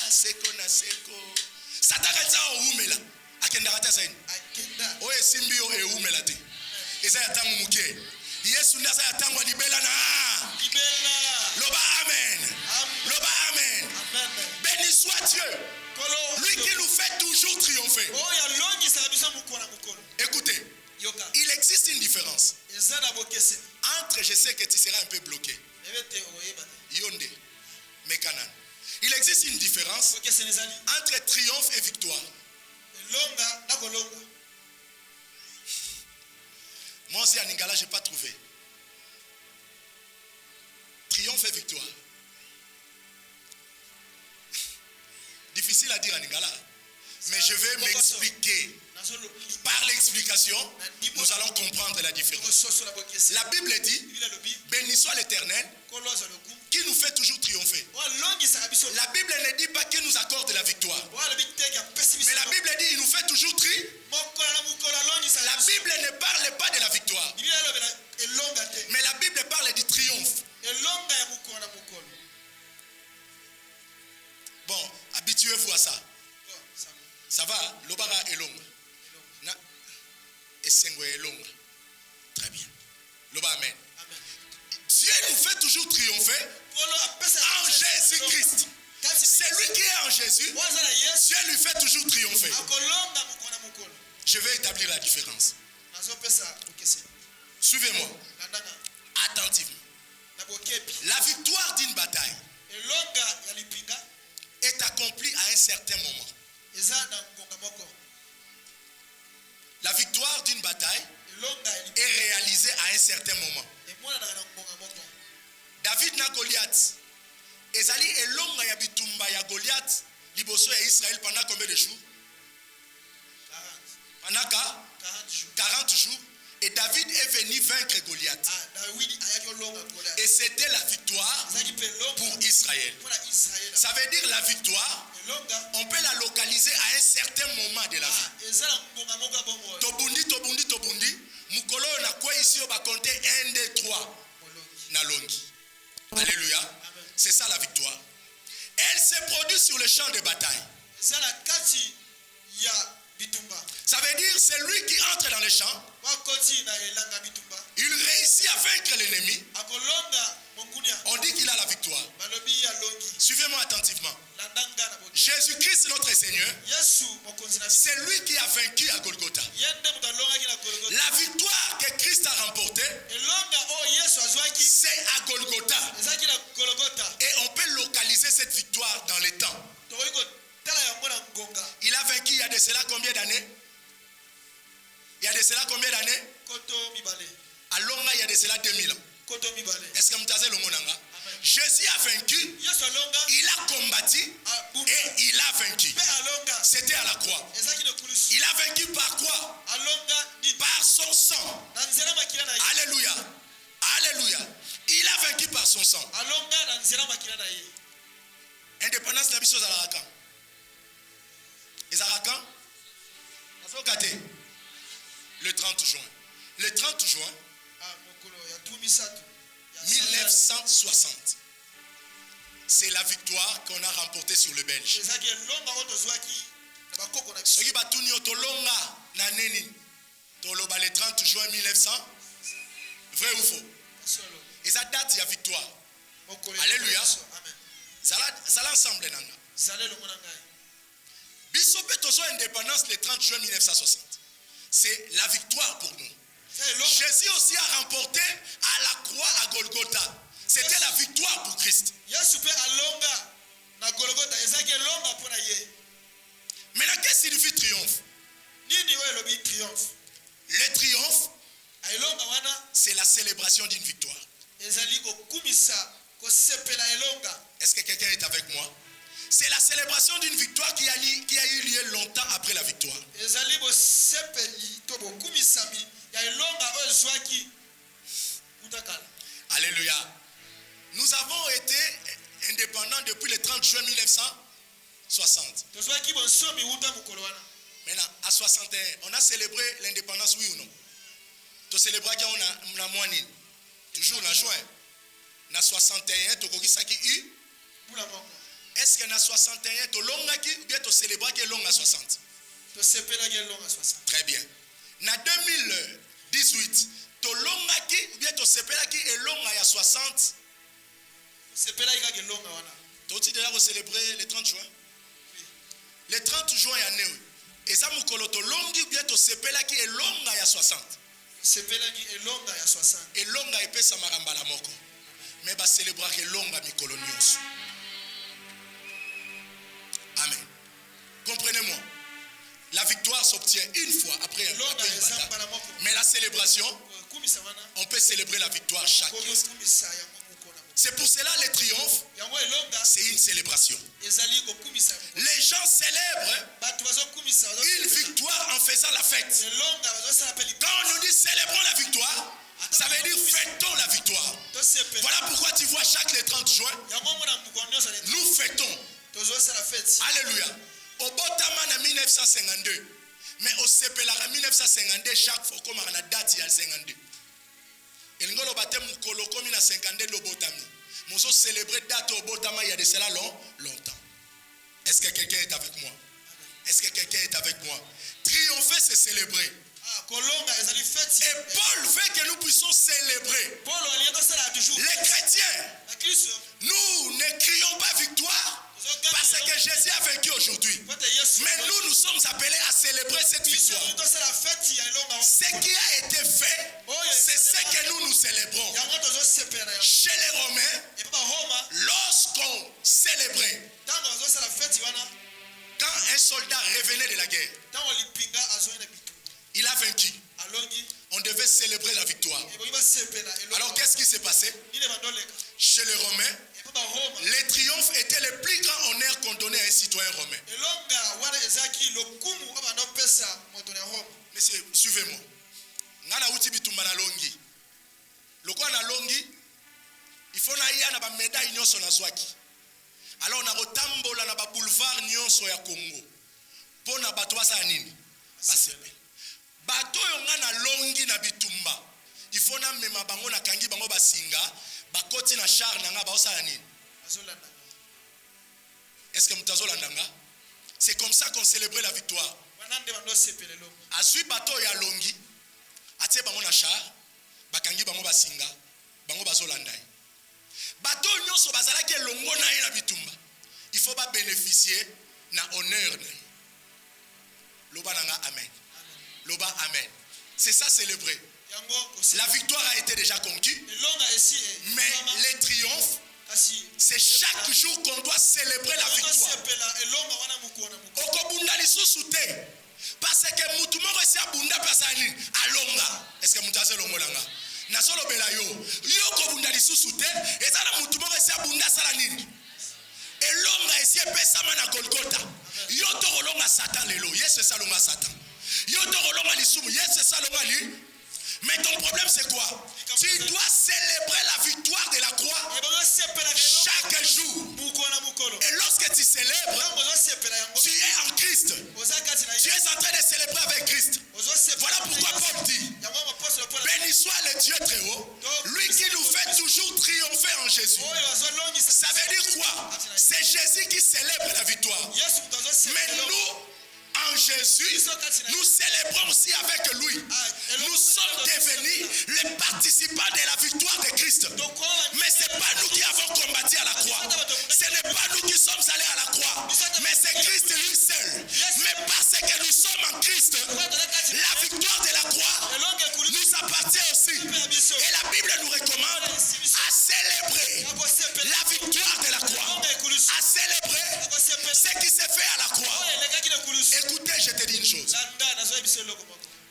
seko na seko. Sataka tsa umela. Akenda kata saini. Akenda. O esimbio e umela te. Eza yatangu muke. Yesu ndasa yatangu libela na. Libela. Loba amen. Loba amen. Amen. Béni soit Dieu. Lui qui nous fait toujours triompher. Écoutez. Il existe une différence entre, je sais que tu seras un peu bloqué, Yonde, Mekanan. Il existe une différence entre triomphe et victoire. Moi aussi à Ningala, je n'ai pas trouvé. Triomphe et victoire. Difficile à dire à Ningala. Mais je vais m'expliquer. Par l'explication, nous allons comprendre la différence. La Bible dit, béni soit l'Éternel, qui nous fait toujours triompher. La Bible ne dit pas qu'il nous accorde la victoire. Mais la Bible dit, il nous fait toujours triompher. La Bible ne parle pas de la victoire. Mais la Bible parle du triomphe. Bon, habituez-vous à ça. Ça va, l'obara est long. Et c'est long. Très bien. Dieu nous fait toujours triompher en Jésus-Christ. C'est lui qui est en Jésus. Dieu lui fait toujours triompher. Je vais établir la différence. Suivez-moi attentivement. La victoire d'une bataille est accomplie à un certain moment. La victoire d'une bataille est réalisée à un certain moment. David na Goliath. Ezali elonga ya bitumba ya Goliath liboso ya Israël pendant combien de jours? Pendant 40 jours. Et David est venu vaincre Goliath. Et c'était la victoire pour Israël. Ça veut dire la victoire, on peut la localiser à un certain moment de la vie. Tobundi. Mukolo na kwa ici on va compter 1, 2, 3. Na longi. Alléluia. C'est ça la victoire. Elle se produit sur le champ de bataille. Ça veut dire c'est lui qui entre dans le champ. Il réussit à vaincre l'ennemi. On dit qu'il a la victoire. Suivez-moi attentivement. Jésus-Christ notre Seigneur, c'est lui qui a vaincu à Golgotha. La victoire que Christ a remportée, c'est à Golgotha. Et on peut localiser cette victoire dans le temps. Il a vaincu il y a de cela combien d'années? Il y a de cela combien d'années? À Longa, il y a de cela 2000 ans. Est-ce que Mtaze Longonanga? Jésus a vaincu, il a combattu et il a vaincu. C'était à la croix. Il a vaincu par quoi? Par son sang. Alléluia. Alléluia. Il a vaincu par son sang. Indépendance de la mission Zaraka. Zaraka, le 30 juin. Le 30 juin 1960. C'est la victoire qu'on a remportée sur le Belge. Le 30 juin 1900. Vrai ou faux? Et ça date, il y a victoire. Alléluia. Ça l'ensemble. Bisopé Tozo indépendance le 30 juin 1960. C'est la victoire pour nous. Jésus aussi a remporté à la croix à Golgotha. C'était la victoire pour Christ. Maintenant, qu'est-ce que signifie triomphe? Le triomphe, c'est la célébration d'une victoire. Est-ce que quelqu'un est avec moi? C'est la célébration d'une victoire qui a eu lieu longtemps après la victoire. Alléluia. Nous avons été indépendants depuis le 30 juin 1960. Maintenant, à 61, on a célébré l'indépendance, oui ou non? Tu célébres qu'on a moins. Toujours en juin. Na 61, tu as eu. Est-ce que na 61, tu as ou bien tu célébres que long à 60? Très bien. Na 2018, tu as ou bien tu célébres que long à 60? Tu as déjà célébré le 30 juin? Le 30 juin, il y a né. Et ça, tu ou bien tu célébres que long à 60? Et long à épée, ça m'a remballé la moko. Mais va célébrer que long à mikolo nyonso. Amen. Comprenez-moi. La victoire s'obtient une fois après une bataille. Mais la célébration, on peut célébrer la victoire chaque jour. C'est pour cela le triomphe, c'est une célébration. Les gens célèbrent une victoire en faisant la fête. Quand on nous dit célébrons la victoire, ça veut dire fêtons la victoire. Voilà pourquoi tu vois chaque le 30 juin, nous fêtons. Alléluia. Au Botama en 1952, mais au Sepelara 1952, chaque fois comme on a date, il y a 52. Et nous avons battu Moukolo comme il y a 52 le Botami. Nous avons célébré date au Botama il y a de cela longtemps. Est-ce que quelqu'un est avec moi? Est-ce que quelqu'un est avec moi? Triompher, c'est célébrer. Et Paul veut que nous puissions célébrer. Les chrétiens, nous ne crions pas victoire parce que Jésus a vaincu aujourd'hui. Mais nous sommes appelés à célébrer cette victoire. Ce qui a été fait, c'est ce que nous célébrons. Chez les Romains, lorsqu'on célébrait, quand un soldat revenait de la guerre, il a vaincu. On devait célébrer la victoire. Alors qu'est-ce qui s'est passé? Chez les Romains, les triomphes étaient le plus grand honneur qu'on donnait à un citoyen romain. Monsieur, suivez-moi. Il faut na médaille nyonso na zwaki. Alors na rotambola na ba boulevard nyonso ya Congo. Pona bato basa nini? Basepela. Bato yonga na longi na bitumba. Il faut na mema bango na kangi bango basinga, bakoti na char na nga ba osala nini? Est-ce que mutazola ndanga? C'est comme ça qu'on célébrait la victoire. Azui bato ya longi, atie bango na char, bakangi bango basinga, bango bazolanda. Bato nyonso bazalaki elongo na ye na bitumba. Il faut pas bénéficier na honneur na ye. Loba nanga amen. Loba amen. C'est ça célébrer. La victoire a été déjà conquise. Mais les triomphes, c'est chaque jour qu'on doit célébrer la victoire. Okobunda lisusu te. Parce que mutu moko esi abunda pasani alonga. Est-ce que mutaze longolanga? Nasolo bela yo. Yo kobunda lisusu te. Ezala mutu moko esi abunda sala nini? Elonga esi epesama na Golgotha. Yo tolonga Satan lelo. Yes salonga Satan. Yo tolonga lisumu. Yes salonga li. Mais ton problème c'est quoi? Tu dois célébrer la victoire de la croix chaque jour. Et lorsque tu célèbres, tu es en Christ. Tu es en train de célébrer avec Christ. Voilà pourquoi Paul dit: béni soit le Dieu très haut, lui qui nous fait toujours triompher en Jésus. Ça veut dire quoi? C'est Jésus qui célèbre la victoire. Mais nous, en Jésus, nous célébrons aussi avec lui. Nous sommes devenus les participants de la victoire de Christ. Mais ce n'est pas nous qui avons combattu à la croix. Ce n'est pas nous qui sommes allés à la croix. Mais c'est Christ lui seul. Mais parce que nous sommes en Christ, la victoire de la croix nous appartient aussi. Et la Bible nous recommande à célébrer la victoire de la croix. À célébrer ce qui s'est fait à la croix. Écoutez, je te dis une chose.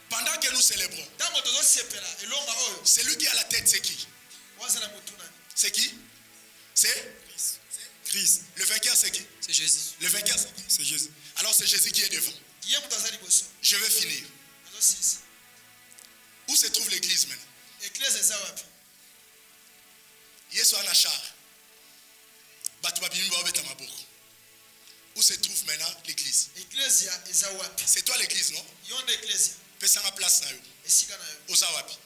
Pendant que nous célébrons, celui qui a la tête, c'est qui? C'est qui? C'est Christ. Le vainqueur, c'est qui? C'est Jésus. Le vainqueur, c'est qui? C'est Jésus. Alors c'est Jésus qui est devant. Je vais finir. Où se trouve l'église maintenant? Yesu ana char. Batu babimi ba obeta maboko. Où se trouve maintenant l'église? C'est toi l'église, non? Fais ça en place. Ozawapi.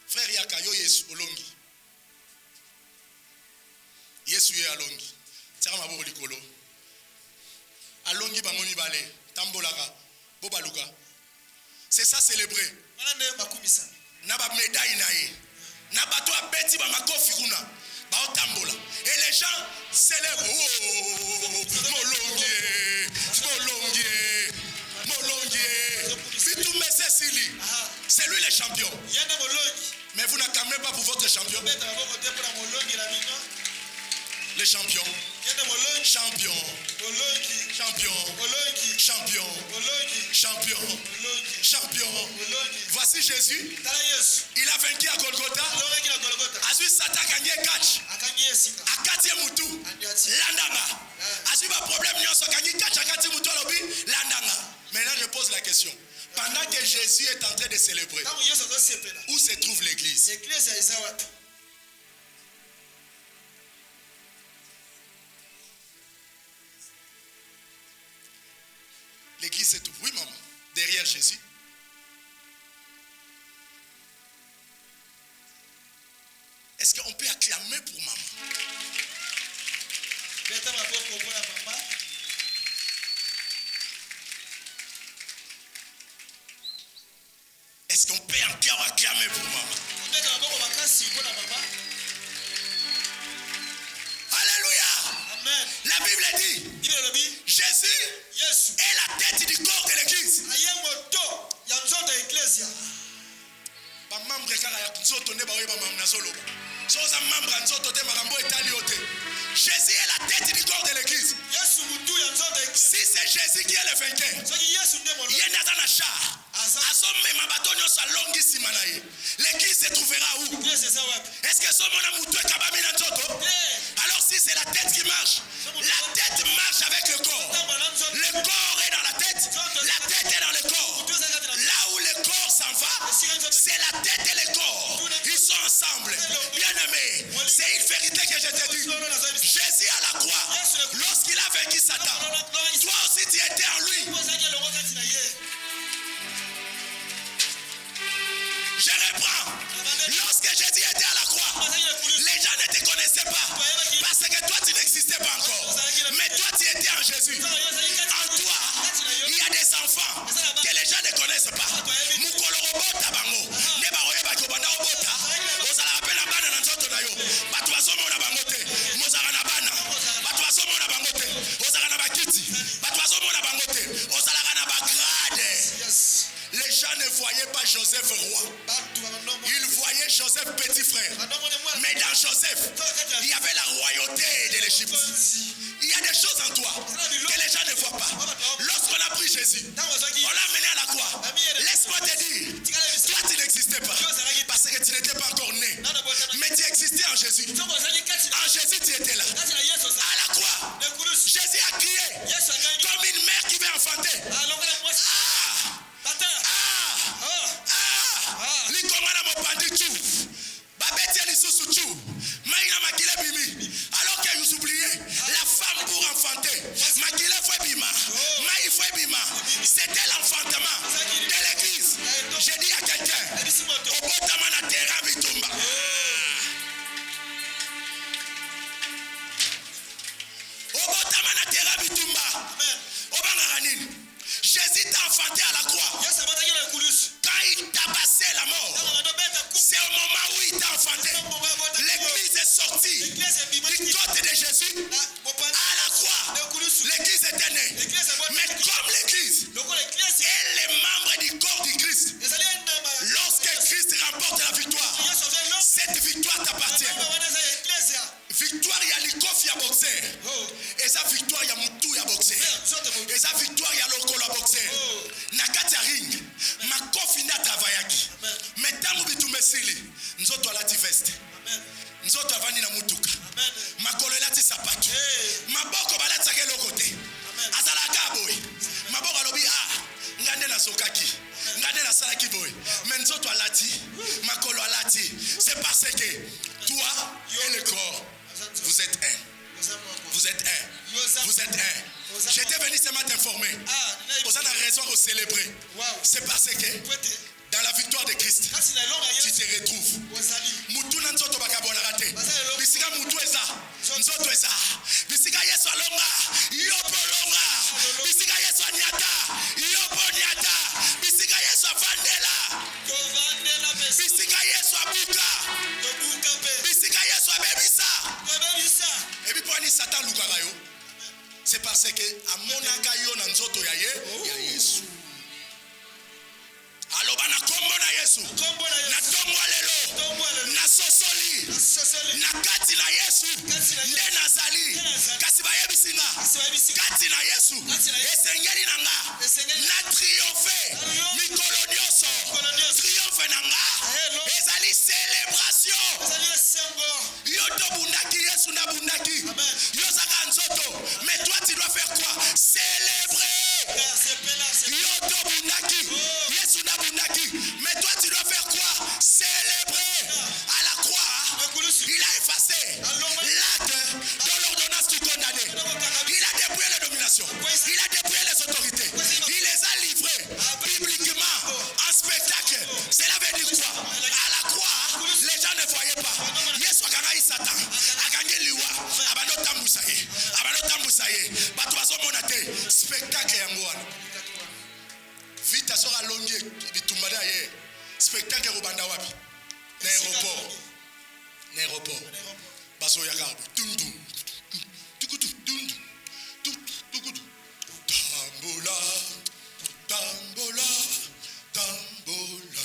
Frère Yaka, yo Yesu, olongi. Yesu ye alongi. Tsaka maboko likolo. Alongi bango mibale. Tambolaka. Bobaluka. C'est ça célébrer. Na ba médaille na ye. Na bato abeti ba makofi kuna. Baotambola. Et les gens célèbrent. Oh, Molongie, Molongie, Molongie. Bitumbe Cécilie. C'est lui le champion. Mais vous n'acclamez pas pour votre champion. Le champion. Champion. Champion. Champion. Champion. Champion. Voici Jésus. Il a vaincu à Golgotha. Azui Satan kanye catch. Akati mutu. Landanga. Azui ba problème nyonso kanye catch akati mutu alobi landanga. Maintenant je pose la question. Pendant que Jésus est en train de célébrer, où se trouve l'église? L'église se trouve, oui maman, derrière Jésus. Est-ce qu'on peut acclamer pour maman? Alléluia. Amen. La Bible dit, Jésus est la tête du corps de l'église. Ba membre kaka ya nzoto ne ba weba mam nazolo. So za membre nzoto te makambo etali ote. Jésus est la tête du corps de l'église. Si c'est Jésus qui est le vainqueur, il y a un char. L'église se trouvera où? Est-ce que son mon amour est kabami na nzoto? Alors si c'est la tête qui marche, la tête marche avec le corps. Le corps est dans la tête est dans le corps. Là où le corps s'en va, c'est la tête et le corps. Ils sont ensemble. Bien aimé, c'est une vérité que je te dis. Jésus à la croix, lorsqu'il a vaincu Satan, toi aussi tu étais en lui. Je reprends. Lorsque Jésus était à la croix, les gens ne te connaissaient pas. Parce que toi tu n'existais pas encore. Mais toi tu étais en Jésus. En toi, il y a des enfants que les gens ne connaissent pas. Mukolorobota bango. Neba oyeba kobanda obota. Ozala apena bana na nzoto na yo. Batu basomo na bangote. Mozala na bana. Batu basomo na bangote. Ozala na bakiti. Batu basomo na bangote. Ozala na bagrade. Les gens ne voyaient pas Joseph roi. Ils voyaient Joseph petit frère. Mais dans Joseph, il y avait la royauté de l'Égypte. Il y a des choses en toi que les gens ne voient pas. Lorsqu'on a pris Jésus, on l'a amené à la croix. Laisse-moi te dire, toi tu n'existais pas. Parce que tu n'étais pas encore né. Mais tu existais en Jésus. En Jésus tu étais là. À la croix, Jésus a crié comme une mère qui veut enfanter. Alors que vous oubliez la femme pour enfanter, c'était l'enfantement de l'église. J'ai dit à quelqu'un, Jésus t'a enfanté à la croix. Quand il tabassait la mort, c'est au moment où il t'a enfanté. L'église est sortie du côté de Jésus à la croix. L'église était née. Mais comme l'église est les membres du corps du Christ, lorsque Christ remporte la victoire, cette victoire t'appartient. Victoire, il y a l'ikof, il y a boxer. Et sa victoire, il y a moutou, il y a boxer. Et sa victoire, il y a l'okolo, il y a boxer. Nakata ring, ma kofi na travayaki. Mais tamu bitu mesili, nzoto alati veste. Nzoto avani na mutuka. Makolo elati sapato. Maboko balati ke lokote. Azalaka boy. Maboko alobi ngande na sokaki. Ngande na salaki boy. Mais nzoto alati, makolo alati. C'est parce que toi et le corps, vous êtes un. Vous êtes un. Vous êtes un. J'étais venu seulement t'informer. Vous avez raison de célébrer. C'est parce que dans la victoire de Christ, tu te retrouves. Moutou na nzoto bakabona raté. Bisika moutou eza. Nzoto eza. Bisika Yesu alonga. Yopo longa. Bisika Yesu anyata. Yopo nyata. Bisika Yesu avandela. Bisika Yesu abuka. Bisika Yesu abebisa. Et puis pour Satan lukaka yo. C'est parce que amonaka yo na nzoto ya Yesu. Aloba na kombo na Yesu. Na tongo lelo. Na sosoli. Na kati na Yesu. Nde nazali. Kasi bayebisinga. Kati na Yesu. Esengeli nanga. Na triomphe. Mikolo nyonso. Triomphe nanga. Ezali célébration. Yoto bundaki Yesu na bundaki. Yosaka nzoto. Mais toi tu dois faire quoi? Célébrer. Yoto bundaki. Yesu na bundaki. Mais toi tu dois faire quoi? baso ya karbo tundu tukutu tundu tukutu tambola tambola tambola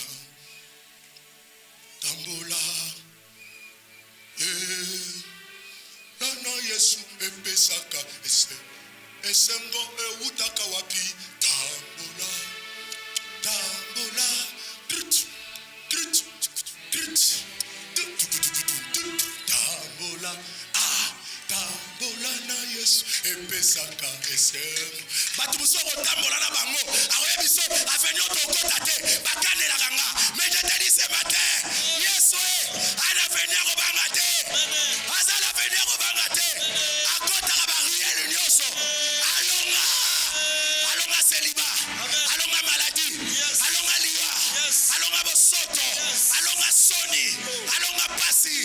tambola nana Yesu epesaka esengo eutaka wapi tambola tambola trut trut trut tambola tambola na Yesu epesaka esengo batu musoko tambola na bango awe biso avenio tokota te bakanela kanga mais je te dis ce matin Yesu ana venir ko banga te azala venir ko banga te akota ka bariel nyoso alonga seliba alonga maladie alonga liwa alonga bosoto alonga soni alonga pasi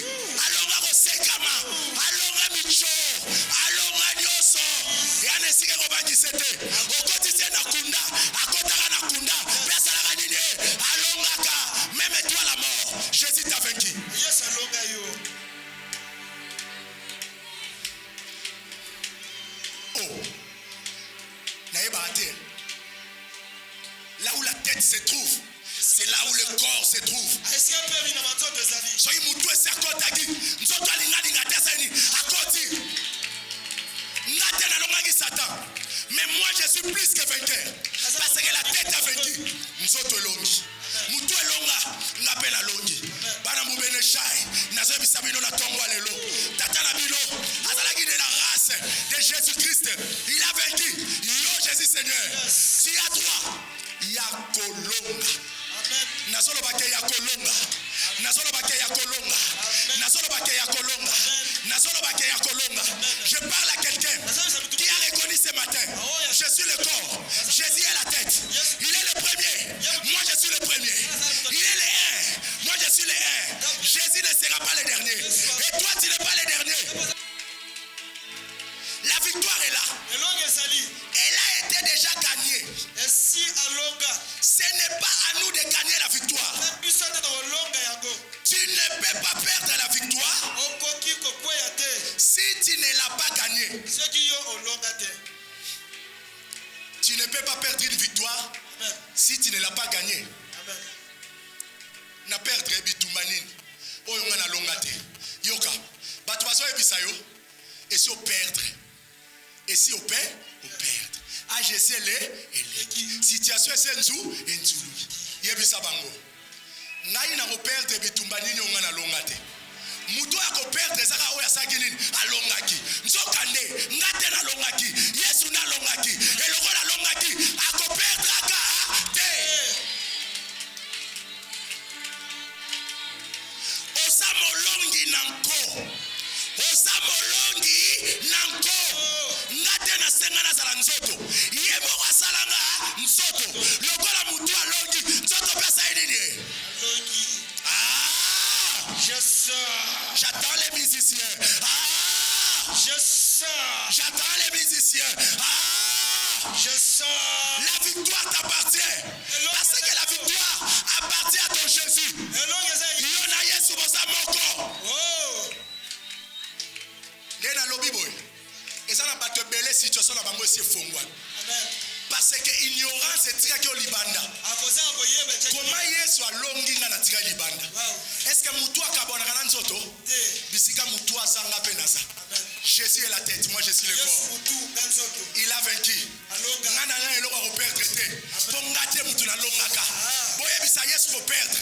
alonga kosekama alonga micho alonga nyoso yana sike ko bangise te okotise na kunda akotaka na kunda pesa la nini alonga ka même toi la mort Jésus t'a vaincu. Yes, alonga yo. Oh, là où la tête se trouve, c'est là où le corps se trouve. Soyez moutou et serkotaki, nzoto alingadi ngateseni, akoti. Natena longagi Satan. Mais moi je suis plus que vainqueur. Parce que la tête a vaincu. Nzoto longi. Moutou elonga, ngapela longi. Bana mubene shai, nazo bisabino na tongwa lelo. Tata na bilo, azalaki de la race de Jésus-Christ. Il a vaincu. Yo Jésus Seigneur. Si à toi, ya kolonga. Nazolo bake ya kolonga. Nazolo bake ya kolonga. Nazolo bake ya kolonga. Nazolo bake ya kolonga. Je parle à quelqu'un qui a reconnu ce matin. Je suis le corps. Jésus est la tête. Il est le premier. Moi je suis le premier. Il est le un. Moi je suis le un. Jésus ne sera pas le dernier. Et toi tu n'es pas le dernier. La victoire est là. Elle a été déjà gagnée. Ce n'est pas à nous de gagner la victoire. Tu ne peux pas perdre la victoire si tu ne l'as pas gagnée. Tu ne peux pas perdre une victoire si tu ne l'as pas gagnée. Na perdre bitumanini. Oyo ngana longate. Yoka. Batu baso ebisayo. Et si on perdre. Et si on perd, on perd. AGC le situation est nzou et nzulu. Yebisa bango. Ngai na ko perdre bitumbanini onga na longate. Muto ya ko perdre zaka oya sakinini alongaki. Nzokande ngate na longaki. Yesu na longaki. Eloko na longaki ako perdre aka te. Osamo longi nanko. Osamo longi nanko. Ngate na senga na zala nzoto. Yebo asalanga nzoto. Lokola mutu alongi nzoto pesa nini? J'attends les musiciens. J'attends les musiciens. La victoire t'appartient. Parce que la victoire appartient à ton Jésus. Yona Yesu bosa moko. Nena lobi boy. Ezana bato belé situation na bango esi fongwa. Parce que ignorance etika ki olibanda. Comment Yesu alongi nga na tika libanda? Est-ce que mutu akabona kana nzoto? Bisika mutu azanga penasa. Jésus est la tête, moi je suis le corps. Il a vaincu. Nga na nga eloko ko perdre te. Pongate mutu na longaka. Boye bisa Yesu ko perdre.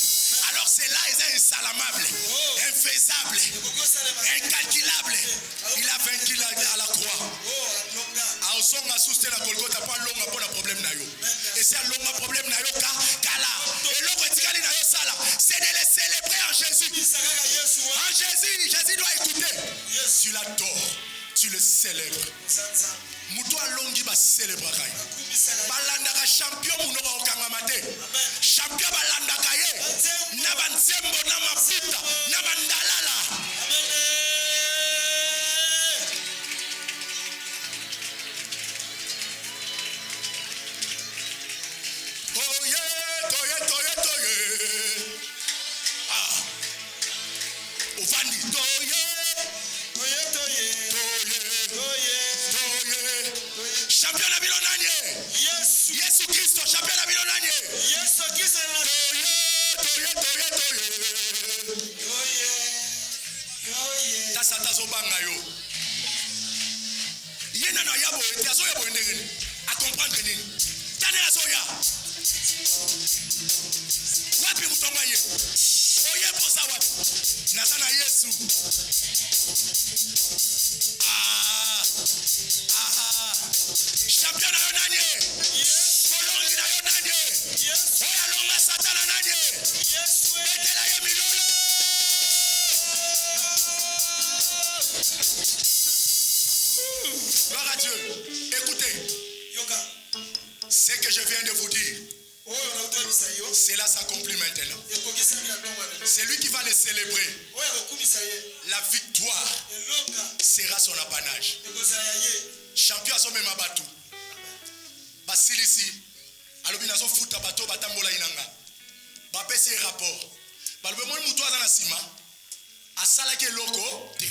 Alors c'est là il est insalamable, infaisable, incalculable. Il a vaincu à la croix. A osonga souste na Golgotha pas longa pour le problème na yo. Et c'est un long problème na yo kala. Et l'autre etikali na yo sala, c'est de le célébrer en Jésus. En Jésus, Jésus doit écouter. Tu l'adores, tu le célèbres. Muto alongi ba célébrer kai. Balandaka champion munoko okangamate. Champion balandaka ye. Na banzembo na mafuta, na bandalala. Ovandi toye. ndenge à comprendre nini tandela soya wapi mutongo ye oye posa wapi nazana Yesu champion na yo nani bolongi na yo nani oya longa satana nani betela ye milolo. Gloire à Dieu. Écoutez, ce que je viens de vous dire, cela s'accomplit maintenant. C'est lui qui va le célébrer. La victoire sera son apanage. Champion à son même abatou. Basilisi, alobinazo futa bato batambola inanga. Bapesi rapport. Balobe mon muto azana sima. Asala ke loko te.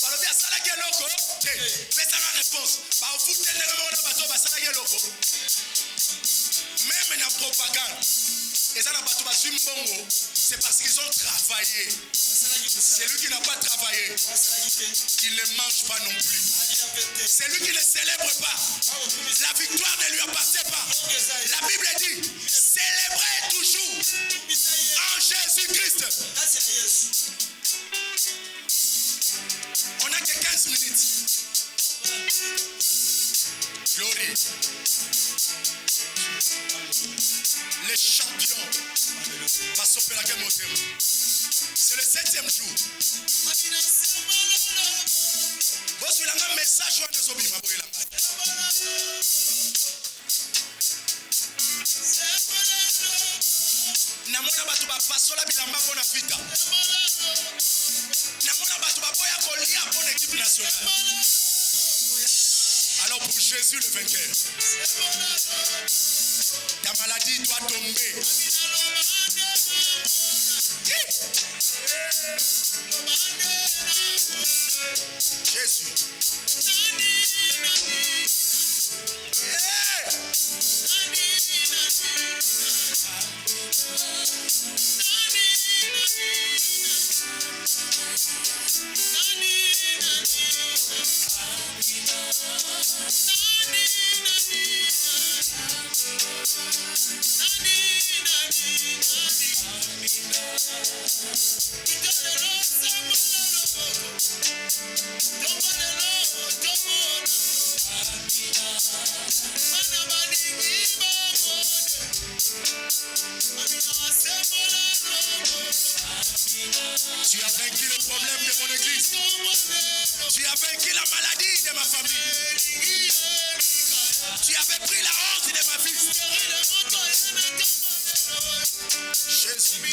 Balobe asala ke loko te. Pesa la réponse. Ba futa ndenge mona bato basala ke loko. Même na propagande. Et ça n'a pas tout basé mbongo. C'est parce qu'ils ont travaillé. Celui qui n'a pas travaillé, il ne mange pas non plus. Celui qui ne célèbre pas, la victoire ne lui appartient pas. La Bible dit, célébrez toujours en Jésus-Christ. On n'a que 15 minutes. Glory. Les champions va s'opérer la game au thème. C'est le 7e jour. Vous suivez un message de Zobi, ma boy. Namona batu ba pasola bilamba pona vita. Namona batu ba boya kolia pour l'équipe nationale. Alors pour Jésus le vainqueur, ta maladie doit tomber. Jésus. Tu as vaincu le problème de mon église. Tu as vaincu la maladie de ma famille. Tu avais pris la honte de ma vie. Jésus.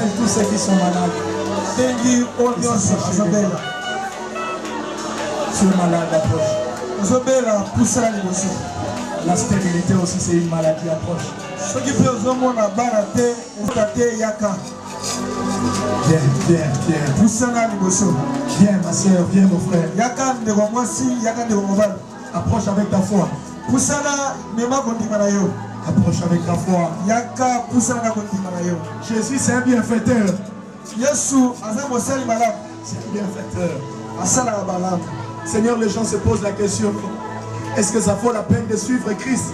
appelle tous ceux qui sont malades. Tu es malade, approche. La stérilité aussi, c'est une maladie, approche. Viens, viens, viens. Viens, ma soeur, viens, mon frère. Approche avec ta foi. Approche avec ta foi. Jésus, c'est un bienfaiteur. C'est un bienfaiteur. Seigneur, les gens se posent la question, est-ce que ça vaut la peine de suivre Christ?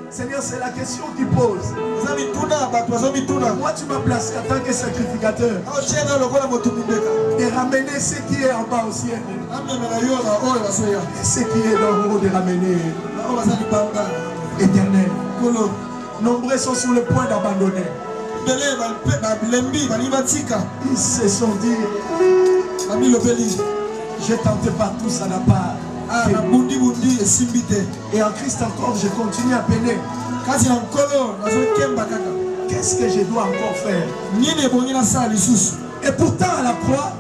Seigneur, c'est la question qu'il pose. Moi, tu m'as placé en tant que sacrificateur et ramener ce qui est en bas au ciel et ce qui est dans le haut de ramener éternel. Nombreux sont sur le point d'abandonner. Ils se sont dit, j'ai tenté partout, ça n'a pas. Et en Christ encore, je continue à peiner. Qu'est-ce que je dois encore faire? Et pourtant à la croix,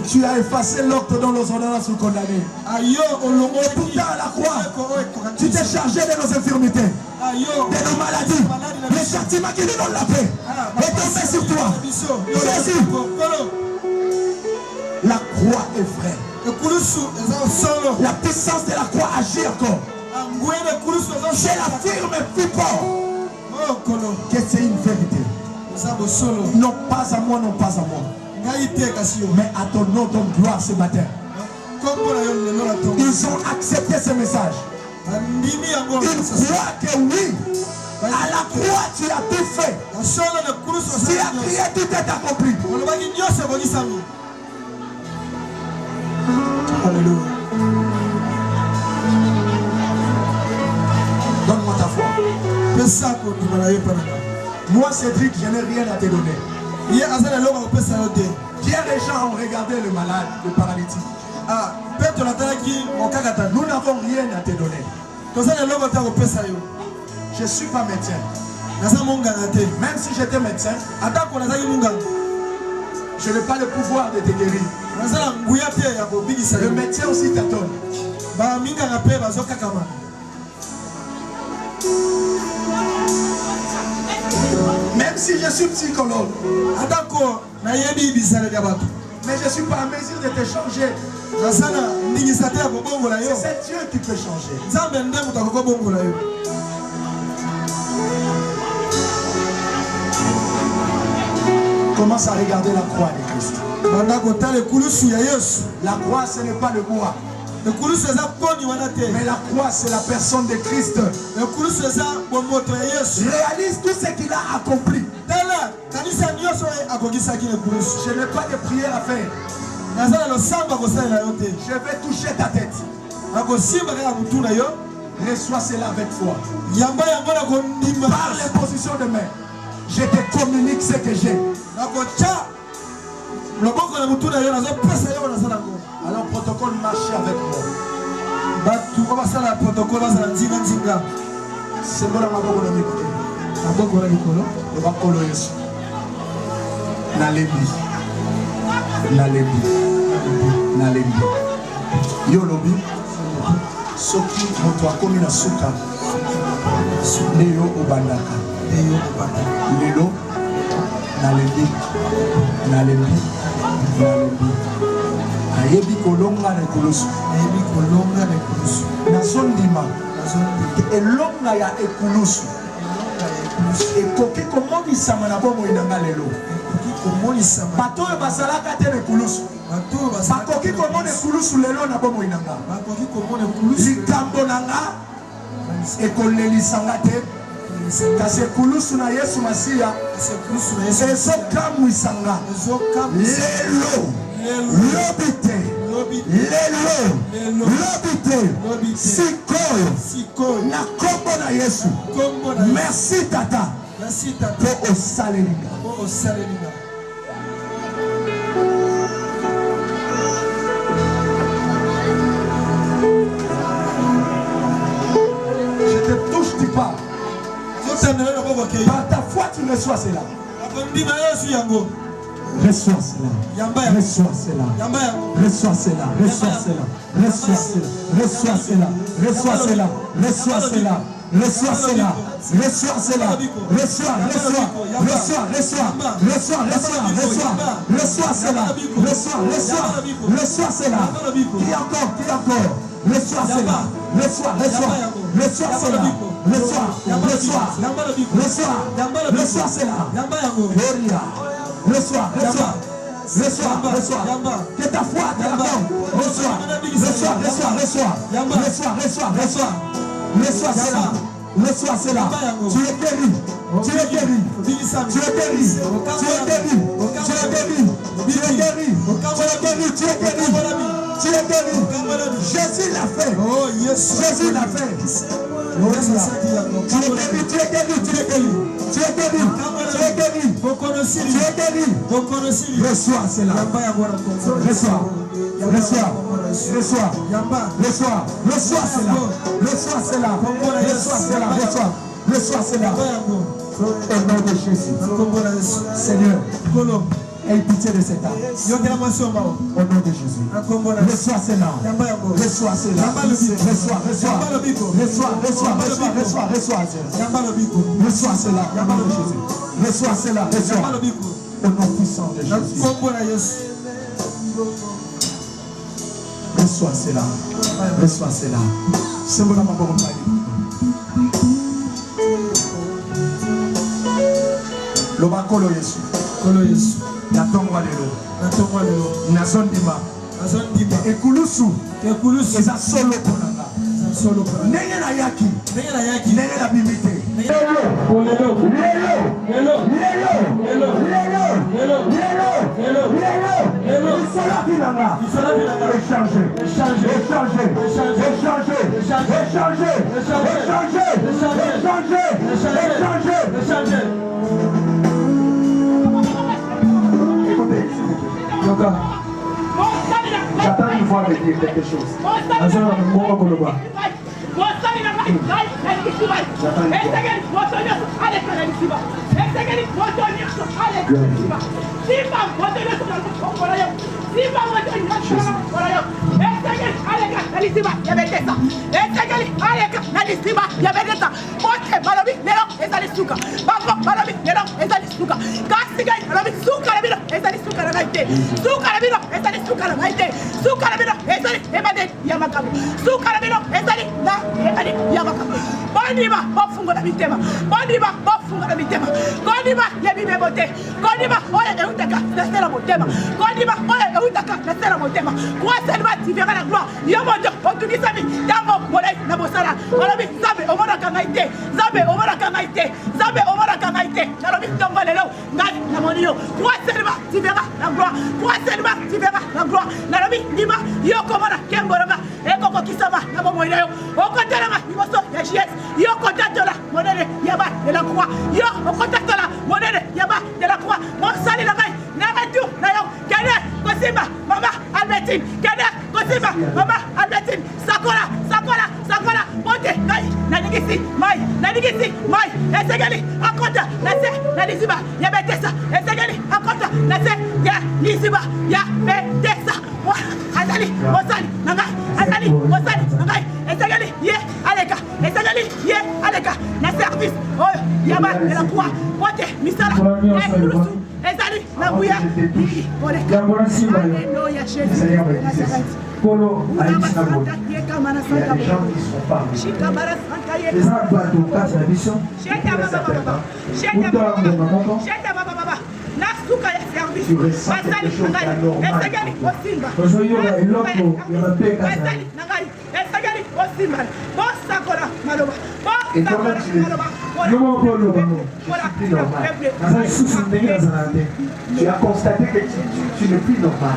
tu as effacé l'acte dont nos ordonnances sont condamnées. Et pourtant à la croix, tu t'es chargé de nos infirmités, de nos maladies. Les châtiments qui nous donnent la paix est tombé sur toi. Jésus, la croix est vraie. La puissance de la croix agit encore. Je l'affirme plus fort que c'est une vérité. Non pas à moi, non pas à moi, mais à ton nom, ton gloire ce matin. Ils ont accepté ce message. Ils croient que oui, à la croix tu as tout fait. Tu as crié, tout est accompli. Alléluia. Donne-moi ta foi. Moi, Cédric, je n'ai rien à te donner. Pierre et Jean ont regardé le malade, le paralytique. Nous n'avons rien à te donner. Je ne suis pas médecin. Même si j'étais médecin, je n'ai pas le pouvoir de te guérir. Le médecin aussi t'attend. Même si je suis psychologue, mais je ne suis pas en mesure de te changer. C'est Dieu qui peut changer. Commence à regarder la croix de Christ. La croix, ce n'est pas le bois. Mais la croix, c'est la personne de Christ. Réalise tout ce qu'il a accompli. Je n'ai pas de prière à faire. Je vais toucher ta tête. Reçois cela avec foi. Par les positions de main, je te communique ce que j'ai. Alors protocole, marchez avec moi. C'est bon, Nalembi. Yo lobi. Soki moto akomi na suka. Neyo obandaka. Lelo. Nalembi. Ayebi kolonga na ekulusu. Nazondima. Elonga ya ekulusu. Ekoki komonisama na bomo inanga lelo. Bato oyo bazalaka te na ekulusu. Bakoki komona ekulusu lelo na bomo inanga. Likambo nanga ekolelisanga te. Kasi ekulusu na Yesu Masiya ezokamwisanga lelo. Lobite. Sikoyo na kombo na Yesu. Merci tata. Po osalelinga. Je te touche du pas. Par ta foi, tu reçois cela. Reçois cela. Reçois cela. Reçois cela. Reçois cela. Reçois cela. Reçois cela. Reçois cela. Reçois cela. Reçois cela. Reçois cela. Reçois, reçois. Reçois, reçois. Reçois, reçois. Reçois. Reçois cela. Reçois, reçois. Reçois cela. Qui encore? Qui encore? Reçois cela. Reçois, reçois. Reçois cela. Reçois, reçois. Reçois. Reçois cela. Gloria. Reçois, reçois. Reçois, reçois. Que ta foi te l'accorde. Reçois, reçois, reçois, reçois. Reçois, reçois, reçois. Reçois cela. Reçois cela. Tu es guéri. Tu es guéri. Tu es guéri. Tu es guéri. Tu es guéri. Tu es guéri. Tu es guéri. Tu es guéri. Tu es guéri. Jésus l'a fait. Jésus l'a fait. Tu es guéri. Tu es guéri. Tu es guéri. Tu es guéri. Tu es guéri. Tu es guéri. Reçois cela. Reçois. Reçois. Reçois. Reçois. Reçois cela. Reçois cela. Reçois cela. Reçois. Reçois cela. Au nom de Jésus. Seigneur, aie pitié de cet âme. Au nom de Jésus. Reçois cela. Reçois cela. Reçois, reçois. Reçois, reçois, reçois, reçois, reçois. Reçois cela. Au nom de Jésus. Reçois cela. Reçois. Au nom puissant de Jésus. Reçois cela. Reçois cela. C'est mon amour. Lobakolo Yesu. Kolo Yesu. Natongwa lelo. Nazondima. Ekulusu. Eza solo ponanga. Ndenge na yaki. Ndenge na bimite. J'attends une fois de dire quelque chose. Polo a il y a des gens qui sont parmi les abattus de la mission. Tu ressens quelque chose d'anormal. Et toi-même tu le dis. Je suis plus normal. Tu as constaté que tu n'es plus normal.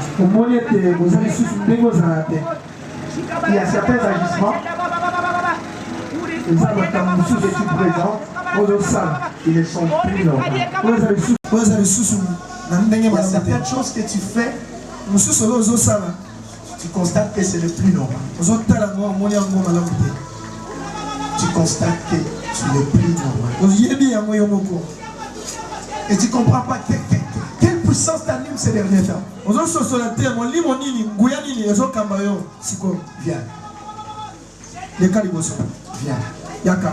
Il y a certains agissements. Ils ne sont plus normaux. Il y a certaines choses que tu fais. Tu constates que c'est le plus normal. Tu constates que Tu n'es plus normal. Et tu ne comprends pas quelle puissance t'anime ces derniers temps. Viens. Viens. Yaka.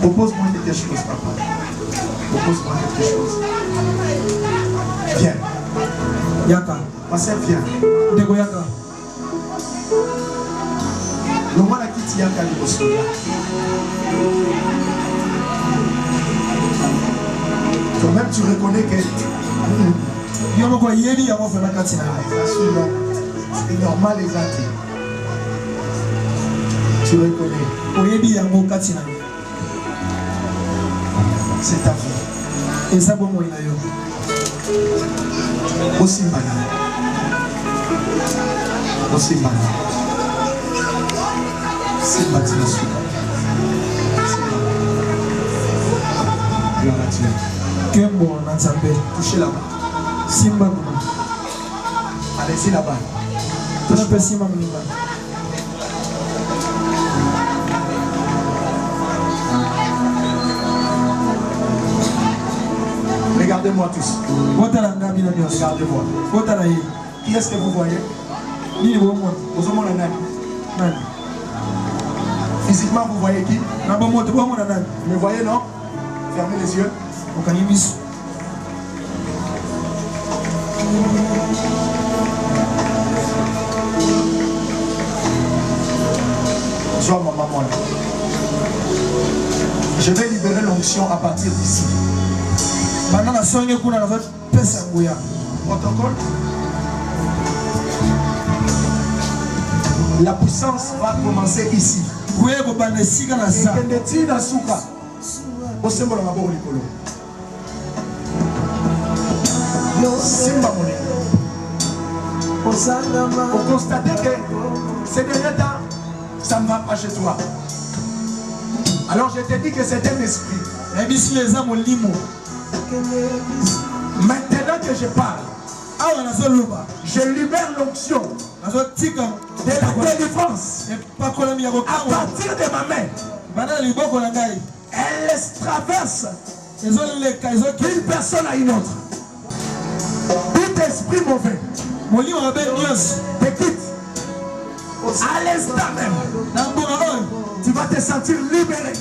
Propose-moi quelque chose, papa. Propose-moi quelque chose. Viens. Yaka. Pasteur, viens. Dego Yaka. Le roi la quitte Yaka de Bosoya. Toi-même, tu reconnais que. C'est normal, les athées. Tu reconnais. C'est ta vie. Et ça, bon, moi, il a eu. Aussi mal. Aussi mal. C'est ma Dieu. Gloire à Dieu. Kembo Nanzambe. Touchez là-bas. Simba. Allez-y là-bas. Touchez Simba. Regardez-moi tous. Regardez-moi. Qui est-ce que vous voyez? Physiquement, vous voyez qui? Vous voyez, non? Fermez les yeux. Sois ma maman. Je vais libérer l'onction à partir d'ici. Protocole. La puissance va commencer ici. Vous constatez que ces derniers temps, ça ne va pas chez toi. Alors je te dis que c'est un esprit. Maintenant que je parle, je libère l'onction de la délivrance à partir de ma main. Elle traverse d'une personne à une autre. Tout esprit mauvais te quitte. À l'instant même, tu vas te sentir libéré.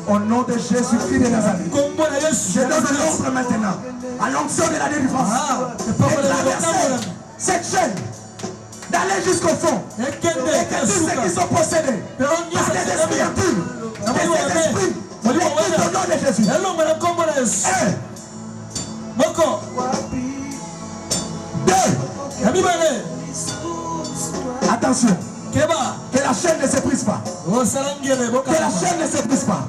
Au nom de Jésus-Christ de Nazareth, je donne l'ordre maintenant à l'onction de la délivrance de traverser cette chaîne, d'aller jusqu'au fond, et que tous ceux qui sont possédés par des esprits impurs, des esprits, les quitte au nom de Jésus. Attention. Que la chaîne ne se brise pas. Que la chaîne ne se brise pas.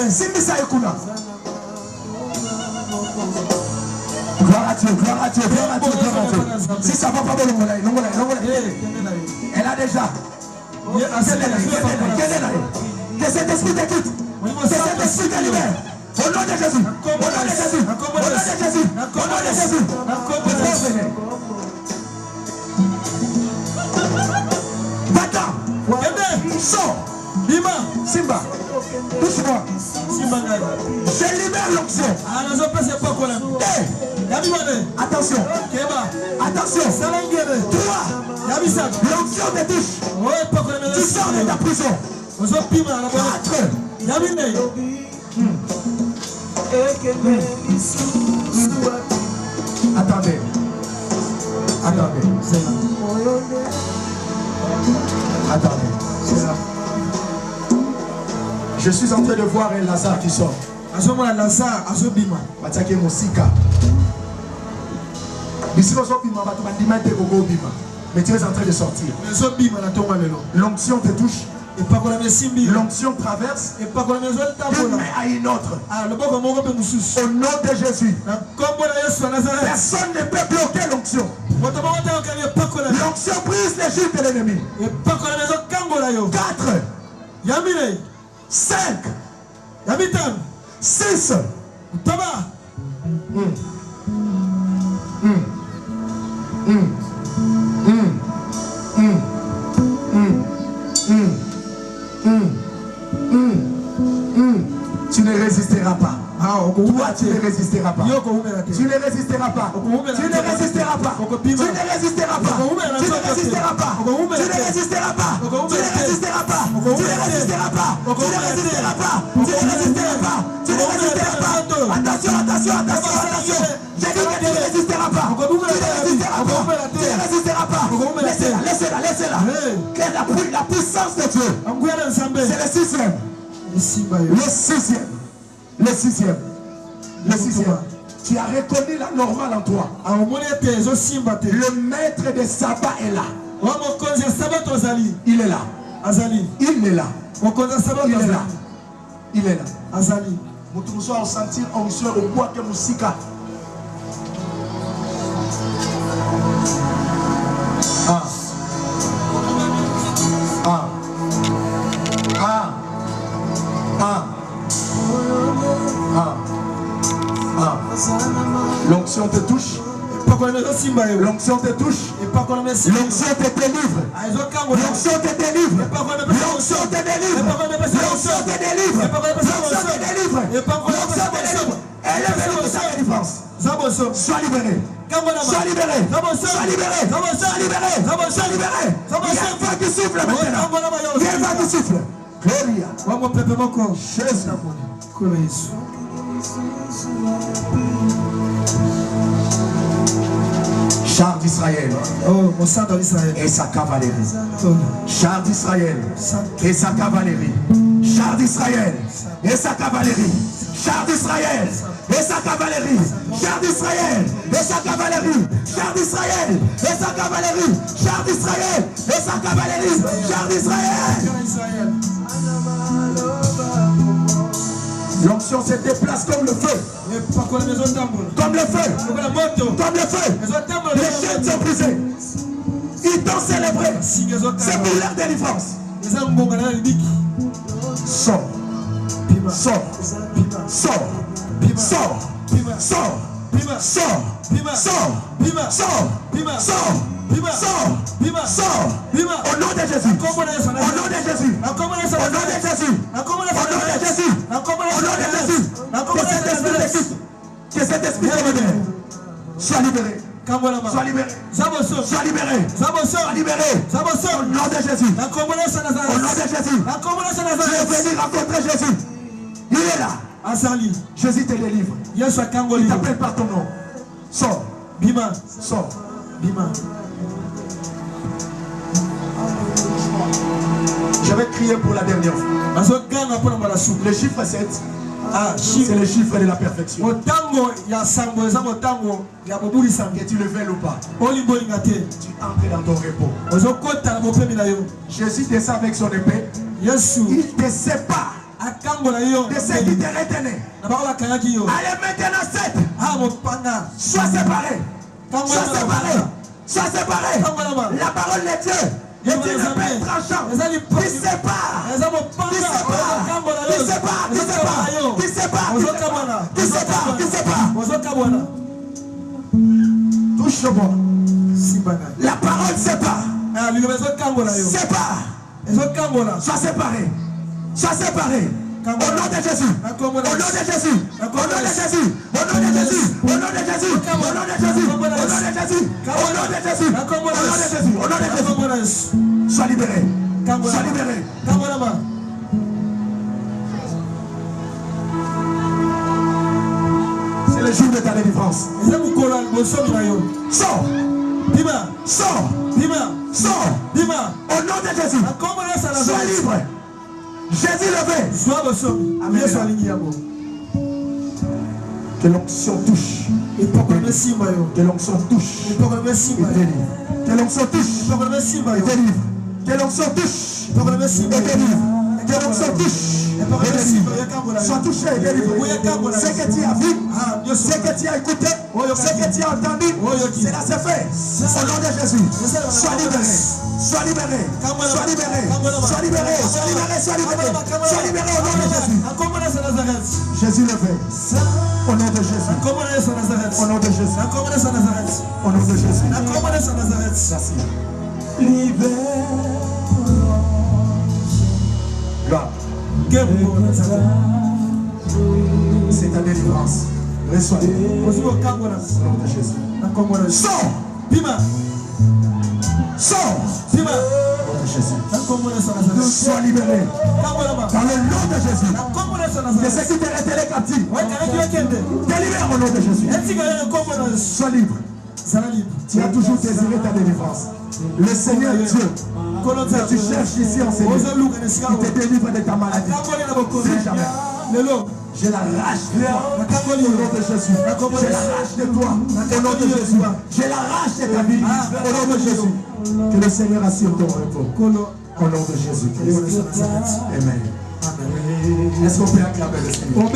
Simbisa Ekuna. Gloire à Dieu, gloire à Dieu, gloire à Dieu, gloire à Dieu. Si ça va pas bien, elle a déjà. Que cet esprit te quitte. Que cet esprit te libère. Au nom de Jésus. Au nom de Jésus. Au nom de Jésus. Au nom de Jésus. Sors. Bima. Simba. Touche-moi. Je libère l'onction. Attention. Attention. 3. L'onction te touche. Tu sors de ta prison. 4. Attendez. Attendez. Je suis en train de voir un Lazare qui sort. Mais tu es en train de sortir. L'onction te touche. L'onction traverse d'une main à une autre. Au nom de Jésus, personne ne peut bloquer l'onction. L'onction brise les juges de l'ennemi. 4. 5. 6. Tu ne résisteras pas. Toi, tu ne résisteras pas. Tu ne résisteras pas. Tu ne résisteras pas. Tu ne résisteras pas. Tu ne résisteras pas. Tu ne résisteras pas. Tu ne résisteras pas. Tu ne résisteras pas. Tu ne résisteras pas. Tu ne résisteras pas. Tu ne résisteras pas. Attention, attention, attention, attention. J'ai dit que tu ne résisteras pas. Tu ne résisteras pas. Tu ne résisteras pas. Laissez-la, laissez-la, laissez-la. Quelle la puissance de Dieu. C'est le sixième. Le sixième. Le sixième. Le sixième. Tu as reconnu la normale en toi. Le maître des sabbats est là. Il est là. Il est là. Il est là. Il est là. Azali. Nous sommes sentir en soi au bois que nous sika. Ah. Ah. Ah. Ah. Ah. Ah. L'onction te touche. L'onction te touche. L'onction te délivre. L'onction te délivre. L'onction te délivre. L'onction te délivre. L'onction te délivre. L'onction te délivre. Elle est venue de sa délivrance. Sois libéré. Sois libéré. Sois libéré. Sois libéré. Sois libéré. Il y a un vent qui souffle maintenant. Il y a un vent qui souffle. Gloria. Jésus. Char d'Israël et sa cavalerie. Char d'Israël et sa cavalerie. Char d'Israël et sa cavalerie. Char d'Israël et sa cavalerie. Char d'Israël et sa cavalerie. Char d'Israël et sa cavalerie. Char d'Israël et sa cavalerie. Char d'Israël. L'onction se déplace comme le feu. Comme le feu. Comme le feu. Les chaînes sont brisées. Ils t'ont célébré. C'est pour leur délivrance. Sors. Sors. Sors. Sors. Sors. Sors. Sors. Sors. Sors. Sors. Au nom de Jésus. Au nom de Jésus. Au nom de Jésus. Au nom de Jésus. Au nom de Jésus. Que cet esprit te libère. Sois libéré. Sois libéré. Sois libéré. Sois libéré. Au nom de Jésus. Au nom de Jésus. Tu es venu rencontrer Jésus. Il est là. Jésus te délivre. Il t'appelle par ton nom. Sors. Bima. Sors. Bima. Je vais crier pour la dernière fois. Le chiffre 7, c'est le chiffre de la perfection. Que tu le veuilles ou pas, tu entres dans ton repos. Jésus descend avec son épée. Il te sépare de ce qui te retenait. Allez maintenant 7. Sois séparé. Sois séparé. Sois séparé. La parole de Dieu est une épée tranchante. Qui sépare. Touche le bois. La parole sépare. Sépare. Sois séparé. Sois séparé. Au nom de Jésus. Au nom de Jésus. Au nom de Jésus. Au nom de Jésus. Au nom de Jésus. Au nom de Jésus. Au nom de Jésus. Au nom de Jésus. Au nom de Jésus. Au nom de Jésus. Sois libéré. Sois libéré. C'est le jour de ta délivrance. Sors. Sors. Sors. Au nom de Jésus. Sois libre. Jésus levé. Amen. Que l'onction touche. Que l'onction touche. Et délivre. Que l'onction touche. Et délivre. Que l'onction touche. Et délivre. Que l'onction touche. Et délivre. Sois touché et délivré. Ce que tu as vu, ce que tu as écouté, ce que tu as entendu, cela s'est fait. Au nom de Jésus. Sois libéré. Sois libéré. Sois libéré. Sois libéré. Sois libéré. Sois libéré. Sois libéré au nom de Jésus. Jésus levé. Au nom de Jésus. Au nom de Jésus. Au nom de Jésus. Merci. Libère. C'est ta délivrance. Reçois. Au nom de Jésus. Sors. Pima. Sors. Pima. Au nom de Jésus. Sois libéré. Dans le nom de Jésus. Que ce qui t'est retelé captif. Délivre au nom de Jésus. Sois libre. Tu as toujours désiré ta délivrance. Le Seigneur Dieu, que tu cherches ici en Seigneur, il te délivre de ta maladie. Si jamais. Je l'arrache de toi au nom de Jésus. Je l'arrache de toi au nom de Jésus. Je l'arrache de ta vie au nom de Jésus. Que le Seigneur assure ton repos au nom de Jésus. Amen. Est-ce qu'on peut acclamer le Seigneur?